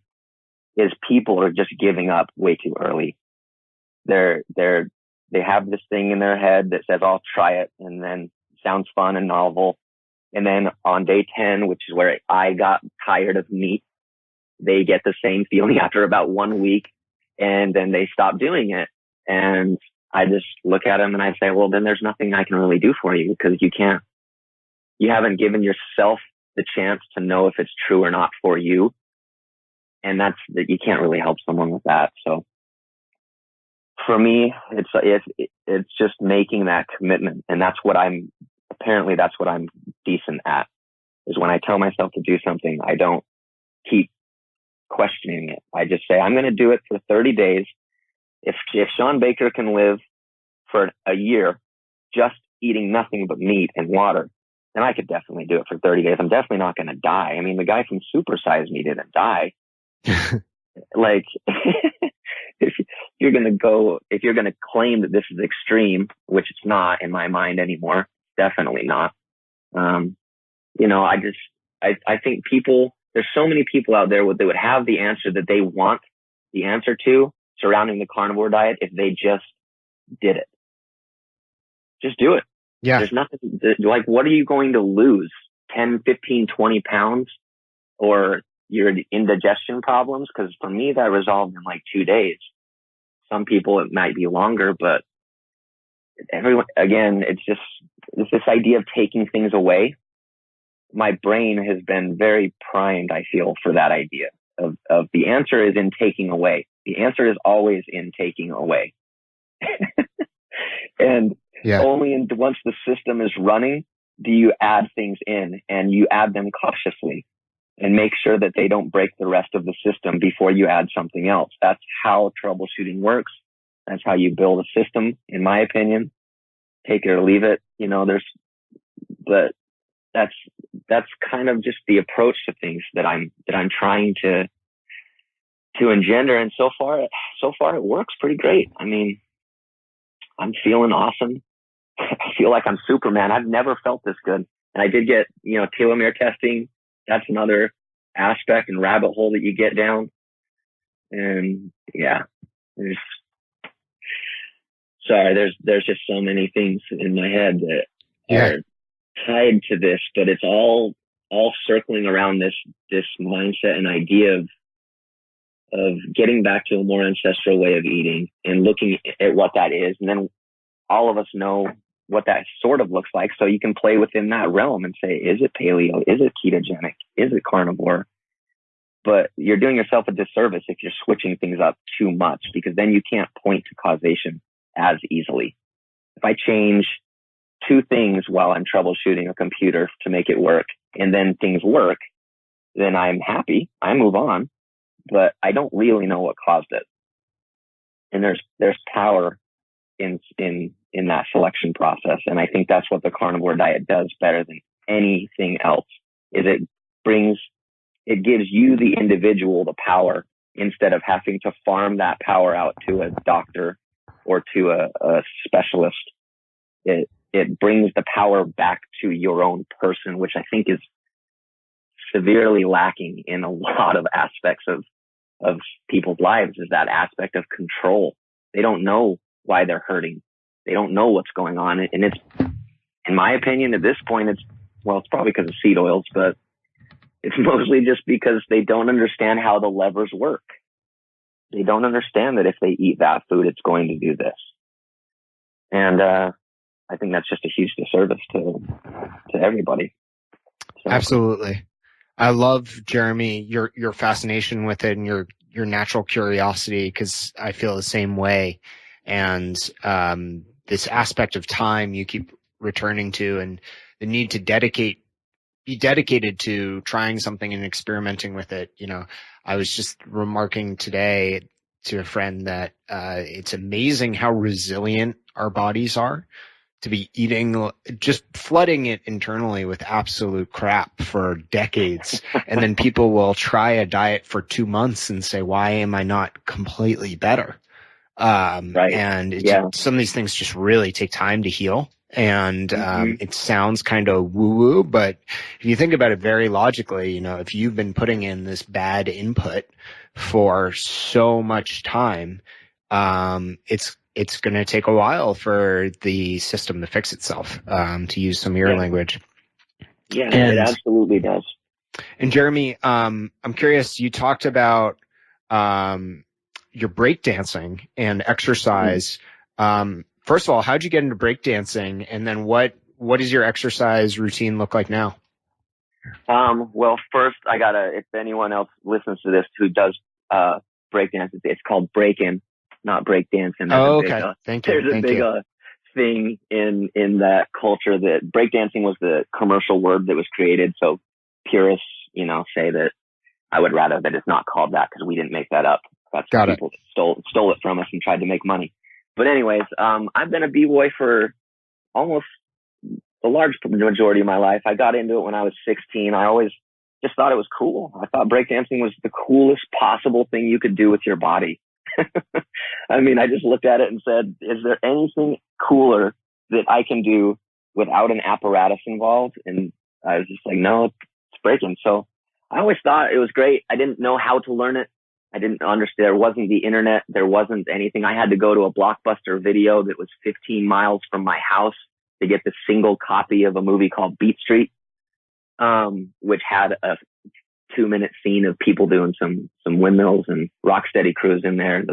Speaker 2: is people are just giving up way too early. They have this thing in their head that says, I'll try it, and then it sounds fun and novel. And then on day 10, which is where I got tired of meat, they get the same feeling after about 1 week, and then they stop doing it. And I just look at them and I say, well, then there's nothing I can really do for you, because you haven't given yourself the chance to know if it's true or not for you. And that's that you can't really help someone with that. So for me, it's just making that commitment. And that's what I'm decent at, is when I tell myself to do something, I don't keep questioning it. I just say, I'm going to do it for 30 days. If Sean Baker can live for a year just eating nothing but meat and water, then I could definitely do it for 30 days. I'm definitely not going to die. I mean, the guy from Super Size Me didn't die. Like, if you're going to claim that this is extreme, which it's not in my mind anymore, definitely not. I think there's so many people out there that would have the answer that they want the answer to surrounding the carnivore diet if they just did it. Just do it.
Speaker 1: Yeah.
Speaker 2: There's nothing, like, what are you going to lose? 10, 15, 20 pounds? Or your indigestion problems? Because for me, that resolved in like 2 days. Some people, it might be longer, but everyone, again, it's this idea of taking things away. My brain has been very primed, I feel, for that idea of the answer is in taking away. The answer is always in taking away. And only once the system is running do you add things in, and you add them cautiously and make sure that they don't break the rest of the system before you add something else. That's how troubleshooting works. That's how you build a system, in my opinion. Take it or leave it. But that's kind of just the approach to things that I'm trying to engender. And so far it works pretty great. I mean, I'm feeling awesome. I feel like I'm Superman. I've never felt this good. And I did get, telomere testing. That's another aspect and rabbit hole that you get down. And yeah, there's just so many things in my head that are tied to this, but it's all circling around this mindset and idea of getting back to a more ancestral way of eating and looking at what that is. And then all of us know what that sort of looks like. So you can play within that realm and say, is it paleo? Is it ketogenic? Is it carnivore? But you're doing yourself a disservice if you're switching things up too much, because then you can't point to causation as easily. If I change two things while I'm troubleshooting a computer to make it work, and then things work, then I'm happy. I move on, but I don't really know what caused it. And there's power in that selection process. And I think that's what the carnivore diet does better than anything else, is it gives you, the individual, the power instead of having to farm that power out to a doctor or to a specialist. It brings the power back to your own person, which I think is severely lacking in a lot of aspects of people's lives, is that aspect of control. They don't know why they're hurting. They don't know what's going on. And it's, in my opinion, at this point, it's probably because of seed oils, but it's mostly just because they don't understand how the levers work. They don't understand that if they eat that food, it's going to do this. And I think that's just a huge disservice to everybody. So.
Speaker 1: Absolutely. I love, Jeremy, your fascination with it and your natural curiosity, because I feel the same way. And this aspect of time you keep returning to, and the need to be dedicated to trying something and experimenting with it. I was just remarking today to a friend that it's amazing how resilient our bodies are to be eating, just flooding it internally with absolute crap for decades. And then people will try a diet for 2 months and say, why am I not completely better?
Speaker 2: Right.
Speaker 1: And some of these things just really take time to heal. And it sounds kind of woo-woo, but if you think about it very logically, if you've been putting in this bad input for so much time, it's going to take a while for the system to fix itself, to use some of your language.
Speaker 2: Yeah, it absolutely does.
Speaker 1: And Jeremy, I'm curious, you talked about your breakdancing and exercise. First of all, how'd you get into breakdancing? And then what does your exercise routine look like now?
Speaker 2: Well, first if anyone else listens to this who does breakdance, it's called break-in, not breakdancing.
Speaker 1: Oh, okay. Thank you.
Speaker 2: There's a big thing in that culture that breakdancing was the commercial word that was created. So purists, say that I would rather that it's not called that, because we didn't make that up. That's people stole it from us and tried to make money. But anyways, I've been a b-boy for almost a large majority of my life. I got into it when I was 16. I always just thought it was cool. I thought breakdancing was the coolest possible thing you could do with your body. I mean, I just looked at it and said, is there anything cooler that I can do without an apparatus involved? And I was just like, no, it's breaking. So I always thought it was great. I didn't know how to learn it. I didn't understand. There wasn't the internet. There wasn't anything. I had to go to a Blockbuster Video that was 15 miles from my house to get the single copy of a movie called Beat Street, which had a 2-minute scene of people doing some windmills and rocksteady crews in there.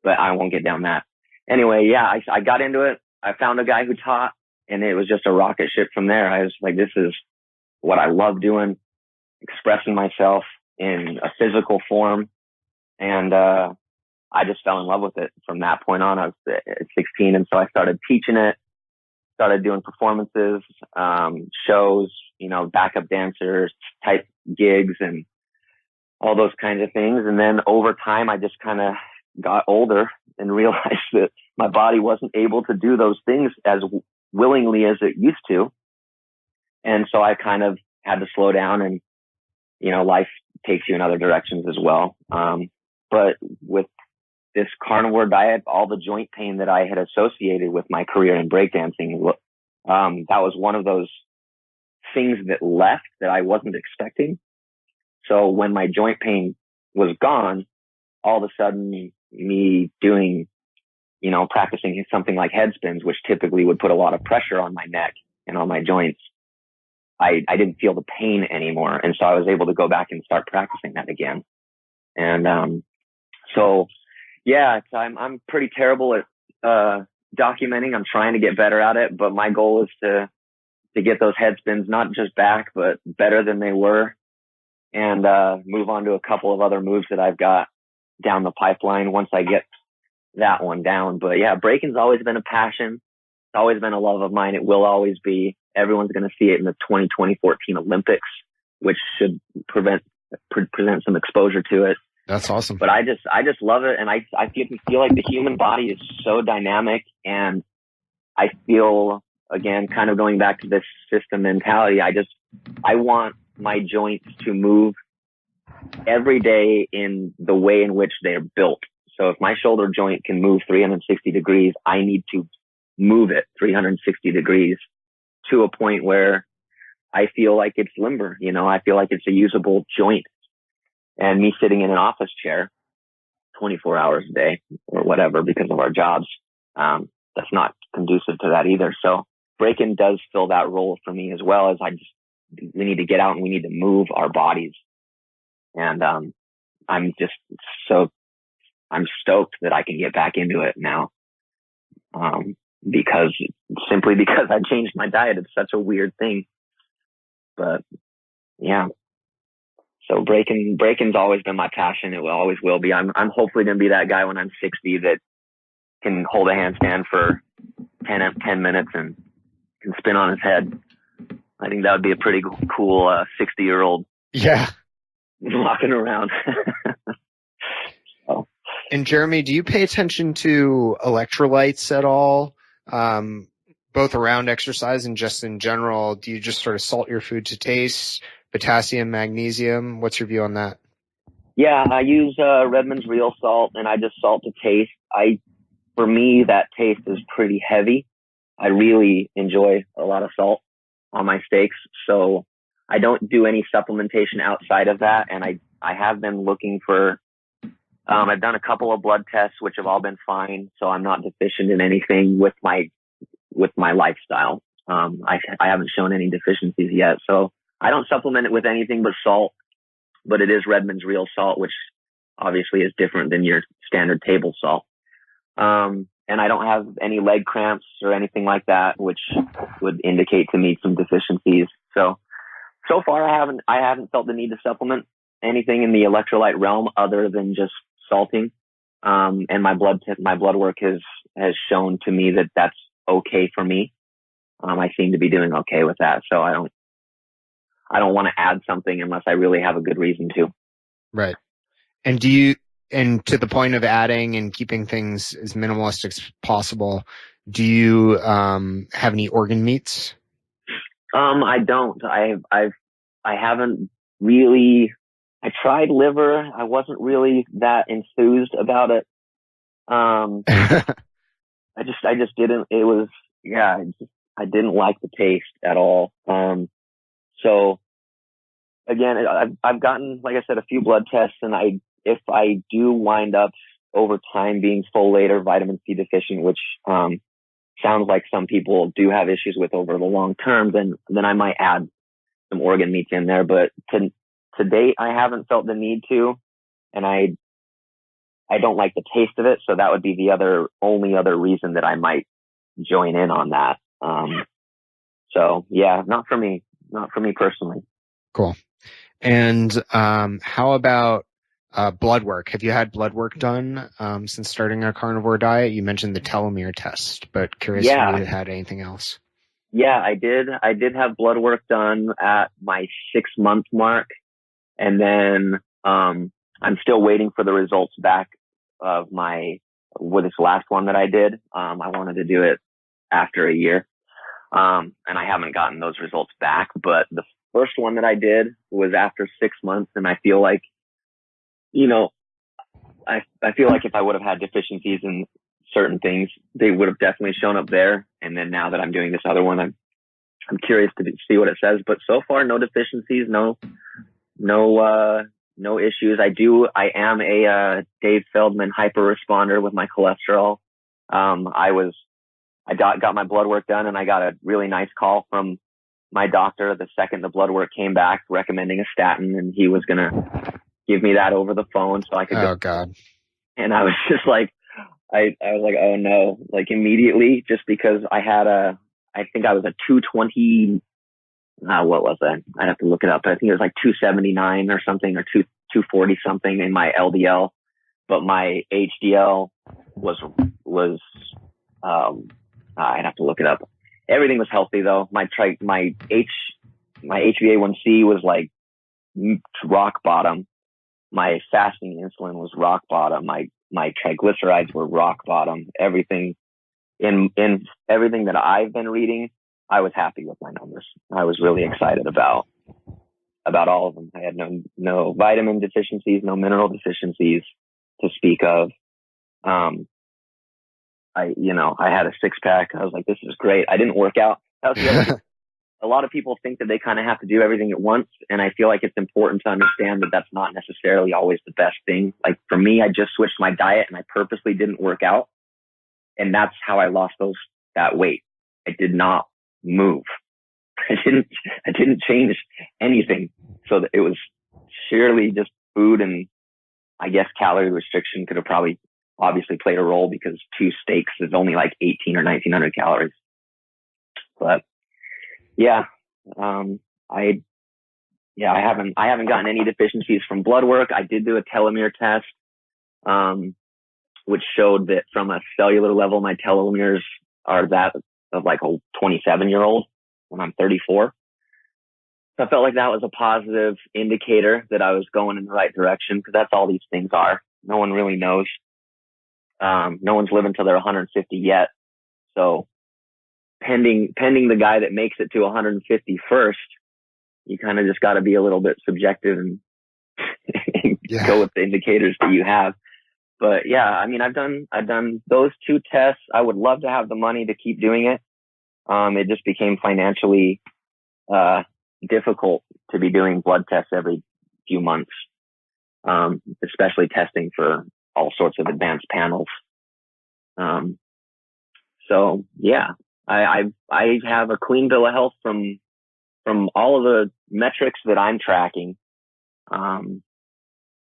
Speaker 2: But I won't get down that. Anyway, yeah, I got into it. I found a guy who taught, and it was just a rocket ship from there. I was like, this is what I love doing, expressing myself in a physical form. And I just fell in love with it from that point on. I was 16, and so I started teaching it, started doing performances, shows, backup dancers type gigs and all those kinds of things. And then over time, I just kind of got older and realized that my body wasn't able to do those things as willingly as it used to. And so I kind of had to slow down, and, life takes you in other directions as well. But with this carnivore diet, all the joint pain that I had associated with my career in breakdancing, that was one of those things that left that I wasn't expecting. So when my joint pain was gone, all of a sudden me doing, practicing something like head spins, which typically would put a lot of pressure on my neck and on my joints, I didn't feel the pain anymore. And so I was able to go back and start practicing that again. And, so yeah, I'm pretty terrible at, documenting. I'm trying to get better at it, but my goal is to get those head spins, not just back, but better than they were, and, move on to a couple of other moves that I've got down the pipeline once I get that one down. But yeah, breaking's always been a passion. It's always been a love of mine. It will always be. Everyone's going to see it in the 2014 Olympics, which should present some exposure to it.
Speaker 1: That's awesome.
Speaker 2: But I just love it. And I feel like the human body is so dynamic, and I feel, again, kind of going back to this system mentality, I want my joints to move every day in the way in which they're built. So if my shoulder joint can move 360 degrees, I need to move it 360 degrees to a point where I feel like it's limber. I feel like it's a usable joint. And me sitting in an office chair 24 hours a day or whatever because of our jobs, that's not conducive to that either. So breaking does fill that role for me, as well as we need to get out and we need to move our bodies. And, I'm stoked that I can get back into it now. Because I changed my diet. It's such a weird thing, but yeah. So breaking's always been my passion. It always will be. I'm hopefully going to be that guy when I'm 60 that can hold a handstand for 10 minutes and can spin on his head. I think that would be a pretty cool 60-year-old.
Speaker 1: Yeah.
Speaker 2: Walking around. So.
Speaker 1: And Jeremy, do you pay attention to electrolytes at all? Both around exercise and just in general? Do you just sort of salt your food to taste? Potassium, magnesium? What's your view on that?
Speaker 2: Yeah, I use Redmond's Real Salt, and I just salt to taste. For me, that taste is pretty heavy. I really enjoy a lot of salt on my steaks, so I don't do any supplementation outside of that. And I have been looking for, I've done a couple of blood tests, which have all been fine, so I'm not deficient in anything with my lifestyle. I haven't shown any deficiencies yet, so I don't supplement it with anything but salt, but it is Redmond's Real Salt, which obviously is different than your standard table salt. And I don't have any leg cramps or anything like that, which would indicate to me some deficiencies. So far I haven't felt the need to supplement anything in the electrolyte realm other than just salting. And my blood work has shown to me that that's okay for me. I seem to be doing okay with that. So I don't want to add something unless I really have a good reason to.
Speaker 1: Right. And to the point of adding and keeping things as minimalistic as possible, do you have any organ meats?
Speaker 2: I don't. I haven't really. I tried liver. I wasn't really that enthused about it. I just didn't. It was, yeah. I didn't like the taste at all. So again, I've gotten, like I said, a few blood tests, and if I do wind up over time being folate or vitamin C deficient, which sounds like some people do have issues with over the long term, then I might add some organ meats in there. But to date, I haven't felt the need to, and I don't like the taste of it. So that would be the only other reason that I might join in on that. So yeah, not for me personally.
Speaker 1: Cool. And how about blood work? Have you had blood work done since starting a carnivore diet? You mentioned the telomere test, but curious if you had anything else.
Speaker 2: Yeah, I did. I did have blood work done at my 6-month mark, and then I'm still waiting for the results back of this last one that I did. I wanted to do it after a year, and I haven't gotten those results back. But the first one that I did was after 6 months, and I feel like, I feel like if I would have had deficiencies in certain things, they would have definitely shown up there. And then now that I'm doing this other one, I'm curious to see what it says. But so far, no deficiencies, no issues. I am a Dave Feldman hyper responder with my cholesterol. I got my blood work done, and I got a really nice call from my doctor the second the blood work came back recommending a statin, and he was going to give me that over the phone so I could
Speaker 1: Oh God.
Speaker 2: And I was just like, I was like, oh no, like immediately, just because I think I was a 220, what was that? I'd have to look it up. I think it was like 279 or something, or 240 something in my LDL, but my HDL was, I'd have to look it up. Everything was healthy though. My HbA1c was like rock bottom. My fasting insulin was rock bottom. My triglycerides were rock bottom. Everything in everything that I've been reading, I was happy with my numbers. I was really excited about all of them. I had no vitamin deficiencies, no mineral deficiencies to speak of. I had a six pack. I was like, this is great. I didn't work out. That was the other thing. A lot of people think that they kind of have to do everything at once. And I feel like it's important to understand that that's not necessarily always the best thing. Like for me, I just switched my diet and I purposely didn't work out. And that's how I lost that weight. I did not move. I didn't change anything. So that it was sheerly just food, and I guess calorie restriction could have probably obviously played a role because 2 steaks is only like 18 or 1900 calories. But yeah, I haven't gotten any deficiencies from blood work. I did do a telomere test, which showed that from a cellular level, my telomeres are that of like a 27-year-old when I'm 34. So I felt like that was a positive indicator that I was going in the right direction, because that's all these things are. No one really knows. No one's living till they're 150 yet. So pending the guy that makes it to 150 first, you kind of just got to be a little bit subjective and go with the indicators that you have. But yeah, I mean, I've done those 2 tests. I would love to have the money to keep doing it. It just became financially difficult to be doing blood tests every few months, especially testing for all sorts of advanced panels. So yeah, I have a clean bill of health from all of the metrics that I'm tracking,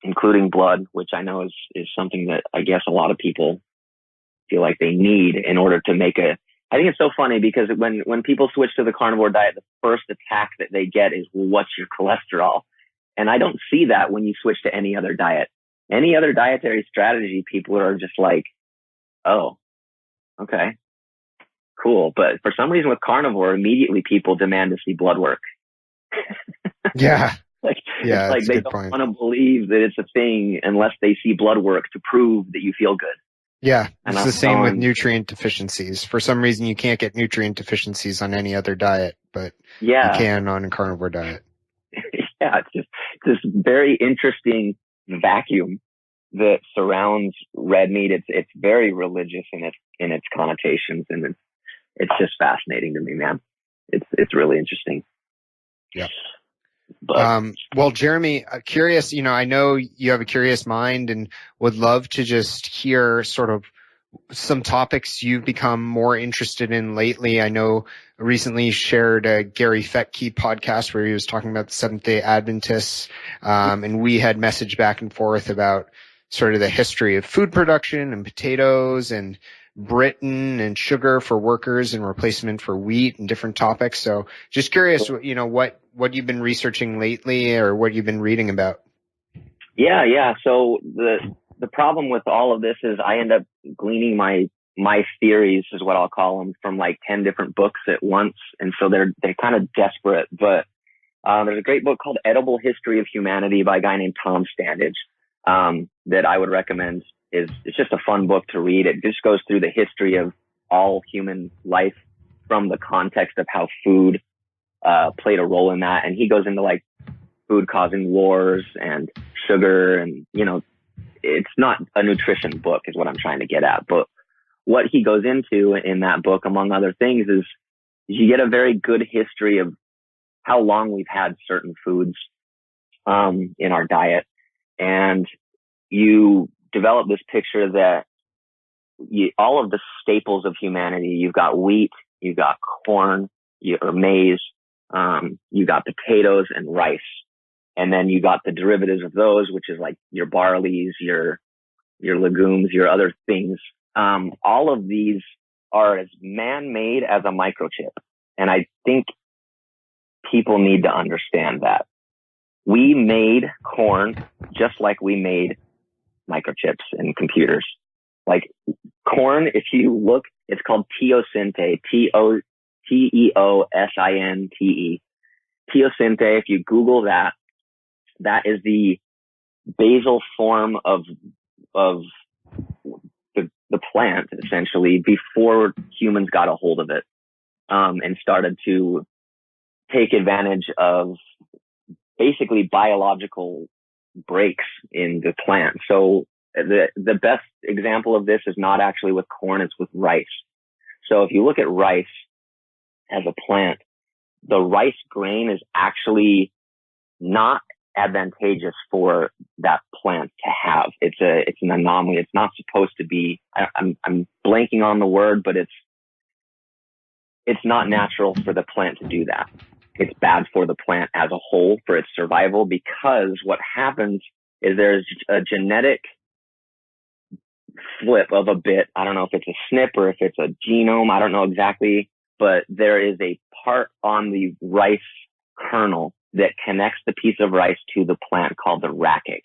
Speaker 2: including blood, which I know is something that I guess a lot of people feel like they need in order to make I think it's so funny because when people switch to the carnivore diet, the first attack that they get is, well, what's your cholesterol? And I don't see that when you switch to any other diet. Any other dietary strategy, people are just like, oh, okay, cool. But for some reason with carnivore, immediately people demand to see blood work.
Speaker 1: Yeah.
Speaker 2: It's like they don't want to believe that it's a thing unless they see blood work to prove that you feel good.
Speaker 1: Yeah. It's the same with nutrient deficiencies. For some reason, you can't get nutrient deficiencies on any other diet, but you can on a carnivore diet.
Speaker 2: Yeah. It's just this very interesting vacuum that surrounds red meat. It's very religious in its connotations, and it's just fascinating to me, man. It's really interesting.
Speaker 1: Yeah. But, well, Jeremy, curious, I know you have a curious mind and would love to just hear sort of some topics you've become more interested in lately. I know recently shared a Gary Fettke podcast where he was talking about the Seventh-day Adventists, and we had messaged back and forth about sort of the history of food production and potatoes and Britain and sugar for workers and replacement for wheat and different topics. So just curious, what you've been researching lately or what you've been reading about.
Speaker 2: Yeah. So the problem with all of this is I end up gleaning my theories, is what I'll call them, from like 10 different books at once. And so they're kind of desperate, but there's a great book called Edible History of Humanity by a guy named Tom Standage that I would recommend. It's just a fun book to read. It just goes through the history of all human life from the context of how food played a role in that. And he goes into like food causing wars and sugar and, it's not a nutrition book is what I'm trying to get at. But what he goes into in that book, among other things, is you get a very good history of how long we've had certain foods in our diet. And you develop this picture that all of the staples of humanity, you've got wheat, you've got corn, or maize, you got potatoes and rice. And then you got the derivatives of those, which is like your barleys, your legumes, your other things. All of these are as man-made as a microchip. And I think people need to understand that. We made corn just like we made microchips in computers. Like corn, if you look, it's called teosinte, Teosinte. Teosinte, if you Google that, that is the basal form of the plant, essentially, before humans got a hold of it, and started to take advantage of basically biological breaks in the plant. So the best example of this is not actually with corn, it's with rice. So if you look at rice as a plant, the rice grain is actually not advantageous for that plant to have. It's an anomaly. It's not supposed to be, I'm blanking on the word, but it's not natural for the plant to do that. It's bad for the plant as a whole for its survival, because what happens is there's a genetic flip of a bit. I don't know if it's a SNP or if it's a genome. I don't know exactly, but there is a part on the rice kernel that connects the piece of rice to the plant called the rachic.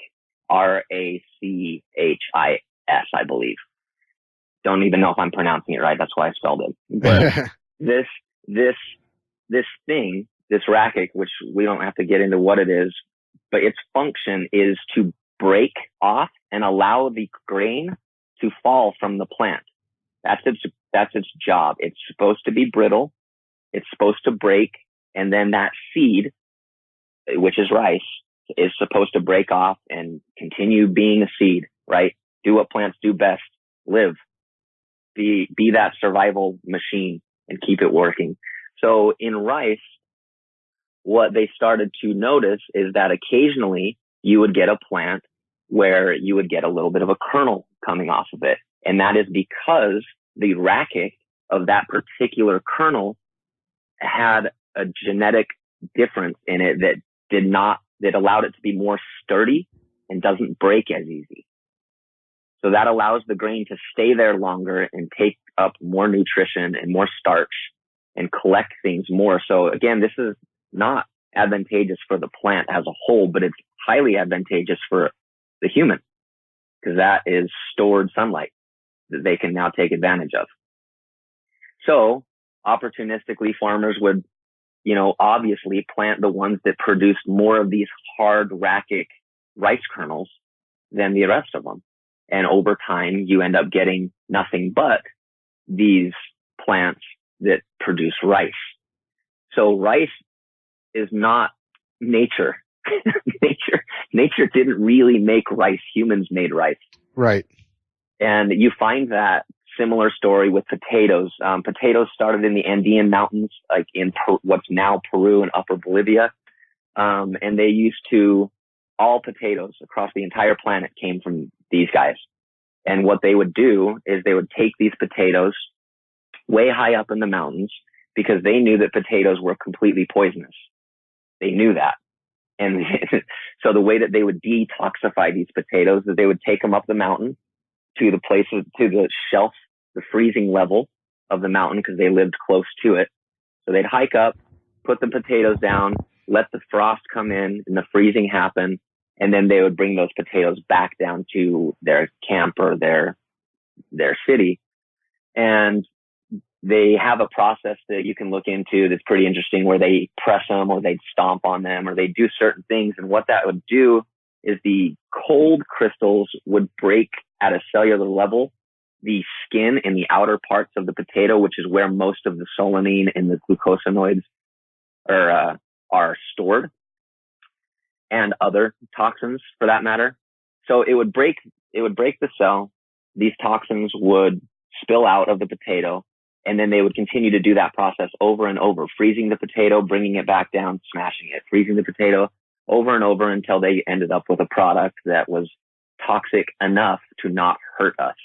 Speaker 2: Rachis, I believe. Don't even know if I'm pronouncing it right. That's why I spelled it. But this thing, this rachic, which we don't have to get into what it is, but its function is to break off and allow the grain to fall from the plant. That's its job. It's supposed to be brittle. It's supposed to break. And then that seed, which is rice, is supposed to break off and continue being a seed, right? Do what plants do best. Live. Be that survival machine and keep it working. So in rice, what they started to notice is that occasionally you would get a plant where you would get a little bit of a kernel coming off of it. And that is because the rachic of that particular kernel had a genetic difference in it that allowed it to be more sturdy and doesn't break as easy. So that allows the grain to stay there longer and take up more nutrition and more starch and collect things more. So again, this is not advantageous for the plant as a whole, but it's highly advantageous for the human, because that is stored sunlight that they can now take advantage of. So opportunistically, farmers would, obviously plant the ones that produced more of these hard rachic rice kernels than the rest of them. And over time, you end up getting nothing but these plants that produce rice. So rice is not nature. Nature didn't really make rice. Humans made rice.
Speaker 1: Right. And
Speaker 2: you find that similar story with potatoes. Potatoes started in the Andean mountains, like in what's now Peru and upper Bolivia. And they used to, all potatoes across the entire planet came from these guys. And what they would do is they would take these potatoes way high up in the mountains, because they knew that potatoes were completely poisonous. They knew that. And so the way that they would detoxify these potatoes is they would take them up the mountain to the places, to the shelf, the freezing level of the mountain, because they lived close to it. So they'd hike up, put the potatoes down, let the frost come in and the freezing happen. And then they would bring those potatoes back down to their camp or their city. And they have a process that you can look into that's pretty interesting, where they press them or they'd stomp on them or they do certain things. And what that would do is the cold crystals would break at a cellular level the skin and the outer parts of the potato, which is where most of the solanine and the glucosanoids are stored, and other toxins for that matter. So it would break it would break the cell. These toxins would spill out of the potato, and then they would continue to do that process over and over, freezing the potato, bringing it back down, smashing it, freezing the potato over and over until they ended up with a product that was toxic enough to not hurt us.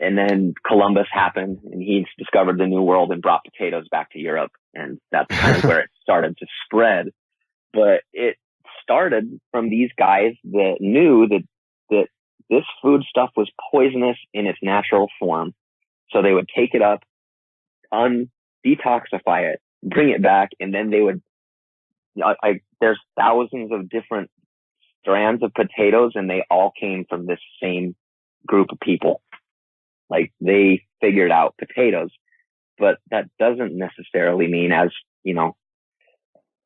Speaker 2: And then Columbus happened, and he discovered the New World and brought potatoes back to Europe. And that's kind of where it started to spread. But it started from these guys that knew that this food stuff was poisonous in its natural form. So they would take it up, detoxify it, bring it back, and then they would, there's thousands of different strands of potatoes, and they all came from this same group of people. Like, they figured out potatoes, but that doesn't necessarily mean, as you know,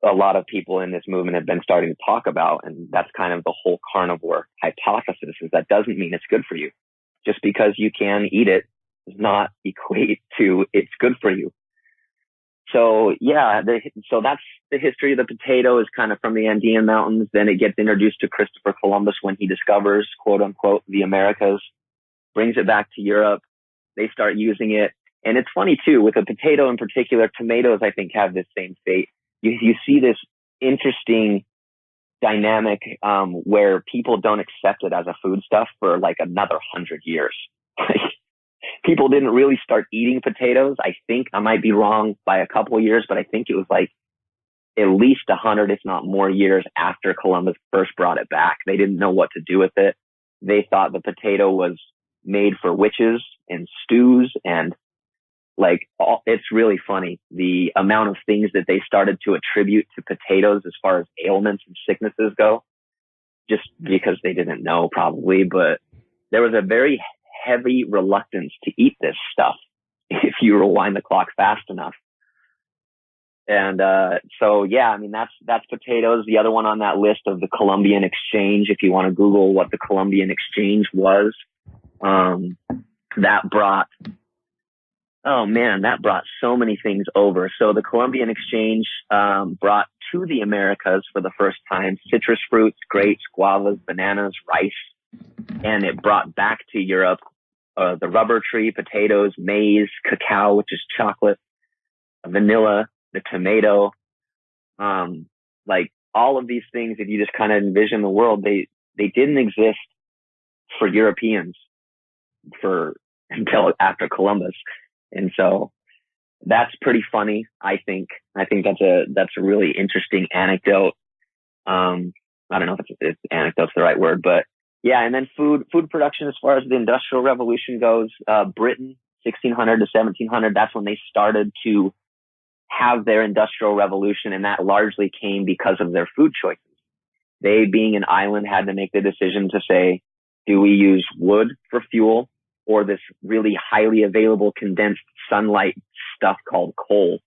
Speaker 2: a lot of people in this movement have been starting to talk about, and that's kind of the whole carnivore hypothesis, is that doesn't mean it's good for you. Just because you can eat it does not equate to it's good for you. So yeah, so that's the history of the potato, is kind of from the Andean mountains. Then it gets introduced to Christopher Columbus when he discovers, quote unquote, the Americas, brings it back to Europe. They start using it. And it's funny too, with a potato in particular, tomatoes, I think, have this same fate. You see this interesting dynamic, where people don't accept it as a foodstuff for like another 100 years. People didn't really start eating potatoes. I think I might be wrong by a couple of years, but I think it was like at least 100, if not more years after Columbus first brought it back. They didn't know what to do with it. They thought the potato was made for witches and stews, and it's really funny the amount of things that they started to attribute to potatoes as far as ailments and sicknesses go, just because they didn't know, probably. But there was a very heavy reluctance to eat this stuff if you rewind the clock fast enough. And so yeah, I mean, that's potatoes. The other one on that list of the Columbian Exchange, if you want to Google what the Columbian Exchange was, that brought so many things over. So the Columbian Exchange brought to the Americas for the first time citrus fruits, grapes, guavas, bananas, rice, and it brought back to Europe the rubber tree, potatoes, maize, cacao, which is chocolate, vanilla, the tomato, like all of these things. If you just kind of envision the world, they didn't exist for Europeans until after Columbus. And so that's pretty funny. I think that's a really interesting anecdote. I don't know if anecdote's the right word, but yeah. And then food production, as far as the Industrial Revolution goes, Britain, 1600 to 1700, that's when they started to have their Industrial Revolution. And that largely came because of their food choices. They, being an island, had to make the decision to say, do we use wood for fuel, or this really highly available condensed sunlight stuff called coal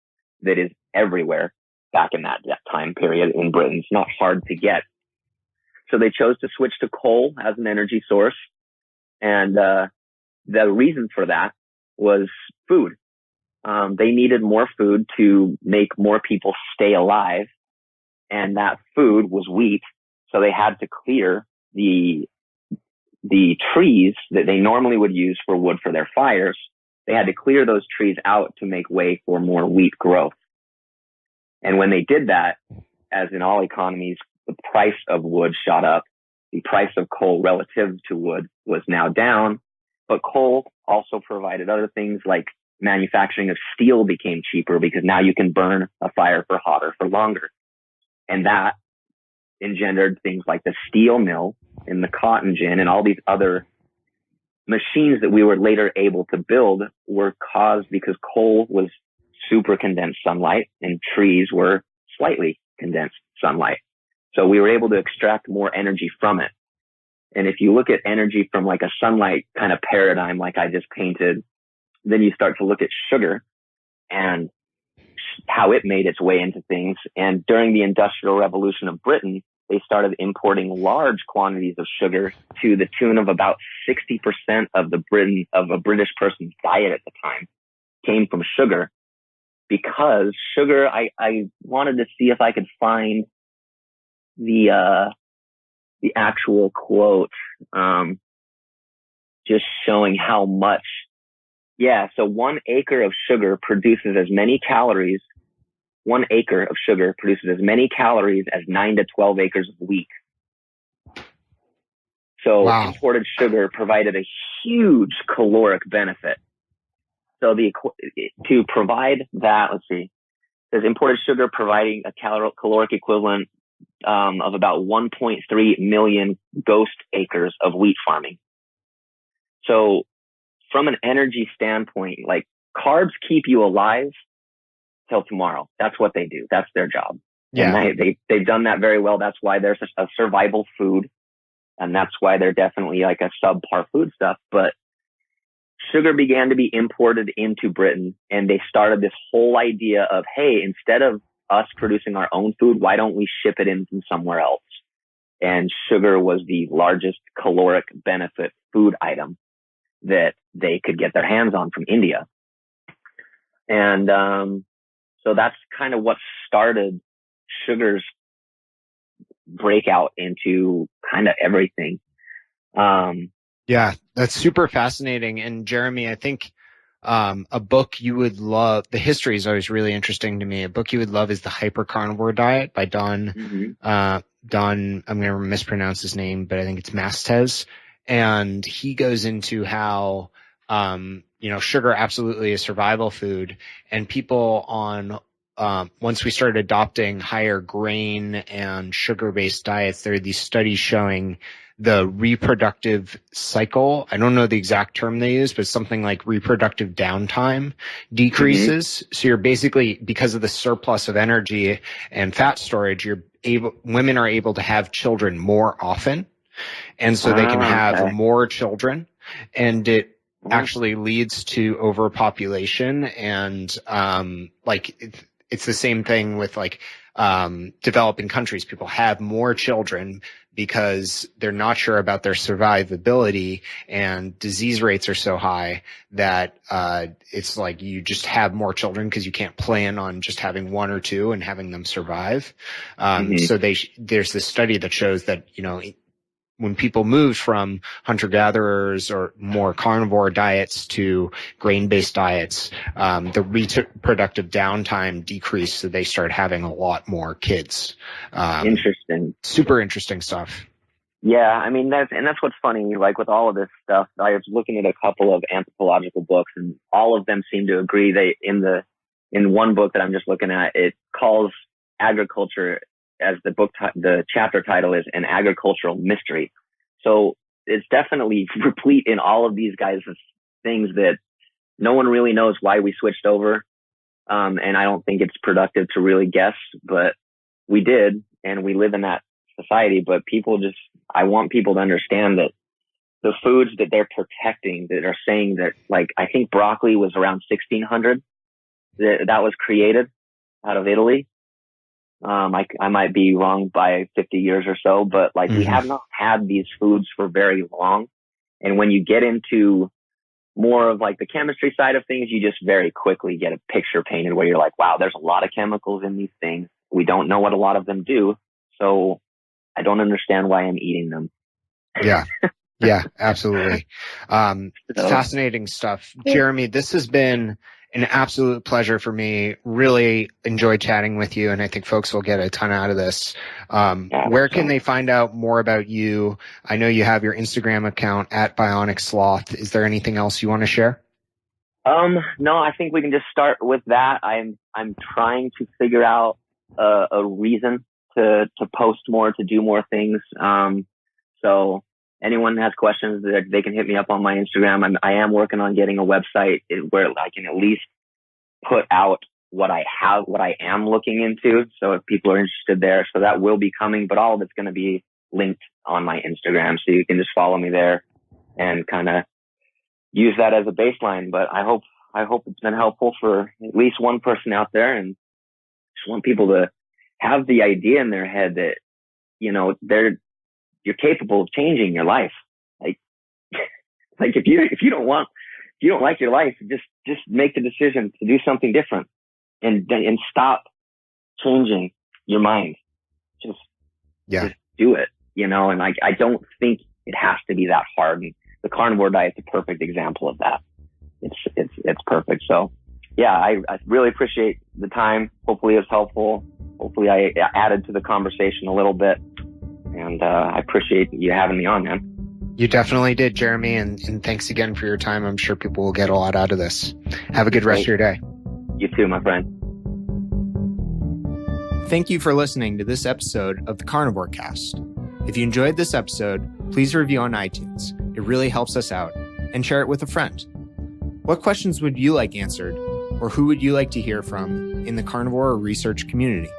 Speaker 2: that is everywhere back in that time period in Britain? It's not hard to get. So they chose to switch to coal as an energy source. And the reason for that was food. They needed more food to make more people stay alive. And that food was wheat. So they had to clear the trees that they normally would use for wood for their fires. They had to clear those trees out to make way for more wheat growth. And when they did that, as in all economies, the price of wood shot up. The price of coal relative to wood was now down, but coal also provided other things, like manufacturing of steel became cheaper because now you can burn a fire for hotter for longer. And that engendered things like the steel mill and the cotton gin, and all these other machines that we were later able to build were caused because coal was super condensed sunlight and trees were slightly condensed sunlight. So we were able to extract more energy from it. And if you look at energy from like a sunlight kind of paradigm, like I just painted, then you start to look at sugar and how it made its way into things. And during the Industrial Revolution of Britain, they started importing large quantities of sugar to the tune of about 60% of a British person's diet at the time came from sugar. Because sugar, I wanted to see if I could find the the actual quote, just showing how much. Yeah. So 1 acre of sugar produces as many calories. 1 acre of sugar produces as many calories as 9 to 12 acres of wheat. So
Speaker 1: wow.
Speaker 2: Imported sugar provided a huge caloric benefit. So to provide that, let's see, there's imported sugar providing a caloric equivalent of about 1.3 million ghost acres of wheat farming. So from an energy standpoint, like, carbs keep you alive till tomorrow. That's what they do. That's their job.
Speaker 1: Yeah.
Speaker 2: And they've done that very well. That's why they're a survival food. And that's why they're definitely like a subpar food stuff. But sugar began to be imported into Britain, and they started this whole idea of, hey, instead of us producing our own food, why don't we ship it in from somewhere else? And sugar was the largest caloric benefit food item that they could get their hands on from India. And so that's kind of what started sugar's breakout into kind of everything.
Speaker 1: Yeah, that's super fascinating. And Jeremy, I think a book you would love, the history is always really interesting to me. A book you would love is The Hyper-Carnivore Diet by Don, I'm going to mispronounce his name, but I think it's Mastes. And he goes into how, sugar absolutely is survival food, and people once we started adopting higher grain and sugar-based diets, there are these studies showing the reproductive cycle. I don't know the exact term they use, but something like reproductive downtime decreases. So you're basically, because of the surplus of energy and fat storage, women are able to have children more often. And so they can have more children, and it actually leads to overpopulation. And, it's the same thing with developing countries. People have more children because they're not sure about their survivability, and disease rates are so high that it's like you just have more children because you can't plan on just having 1 or 2 and having them survive. So there's this study that shows that, when people moved from hunter-gatherers or more carnivore diets to grain-based diets, the reproductive downtime decreased, so they started having a lot more kids.
Speaker 2: Interesting.
Speaker 1: Super interesting stuff.
Speaker 2: Yeah, I mean, that's what's funny. Like, with all of this stuff, I was looking at a couple of anthropological books, and all of them seem to agree. In one book that I'm just looking at, it calls agriculture, as the chapter title is, an agricultural mystery. So it's definitely replete in all of these guys' things that no one really knows why we switched over. And I don't think it's productive to really guess, but we did, and we live in that society. But I want people to understand that the foods that they're protecting, that are saying that, like, I think broccoli was around 1600 that was created out of Italy. I might be wrong by 50 years or so, but we have not had these foods for very long. And when you get into more of the chemistry side of things, you just very quickly get a picture painted where you're like, wow, there's a lot of chemicals in these things. We don't know what a lot of them do. So I don't understand why I'm eating them.
Speaker 1: Yeah. Yeah, absolutely. It's fascinating stuff. Jeremy, this has been an absolute pleasure for me. Really enjoyed chatting with you, and I think folks will get a ton out of this. Where can they find out more about you? I know you have your Instagram account at Bionic Sloth. Is there anything else you want to share?
Speaker 2: No, I think we can just start with that. I'm trying to figure out a reason to post more, to do more things. So anyone has questions, they can hit me up on my Instagram. I am working on getting a website where I can at least put out what I am looking into. So if people are interested there, so that will be coming, but all of it's going to be linked on my Instagram. So you can just follow me there and kind of use that as a baseline. But I hope it's been helpful for at least one person out there, and just want people to have the idea in their head that, you're capable of changing your life. If you don't like your life, just make the decision to do something different and stop changing your mind. Just do it. and I don't think it has to be that hard. And the carnivore diet is a perfect example of that. It's perfect. So yeah, I really appreciate the time. Hopefully it's helpful. Hopefully I added to the conversation a little bit, and I appreciate you having me on, man.
Speaker 1: You definitely did, Jeremy, and thanks again for your time. I'm sure people will get a lot out of this. Have a good rest of your day.
Speaker 2: You too, my friend.
Speaker 1: Thank you for listening to this episode of the Carnivore Cast. If you enjoyed this episode, please review on iTunes. It really helps us out, and share it with a friend. What questions would you like answered, or who would you like to hear from in the carnivore research community?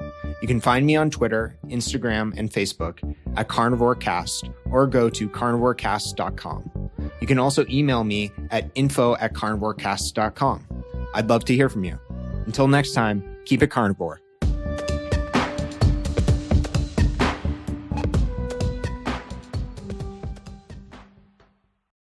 Speaker 1: You can find me on Twitter, Instagram, and Facebook at CarnivoreCast, or go to carnivorecast.com. You can also email me at info@carnivorecast.com. I'd love to hear from you. Until next time, keep it carnivore.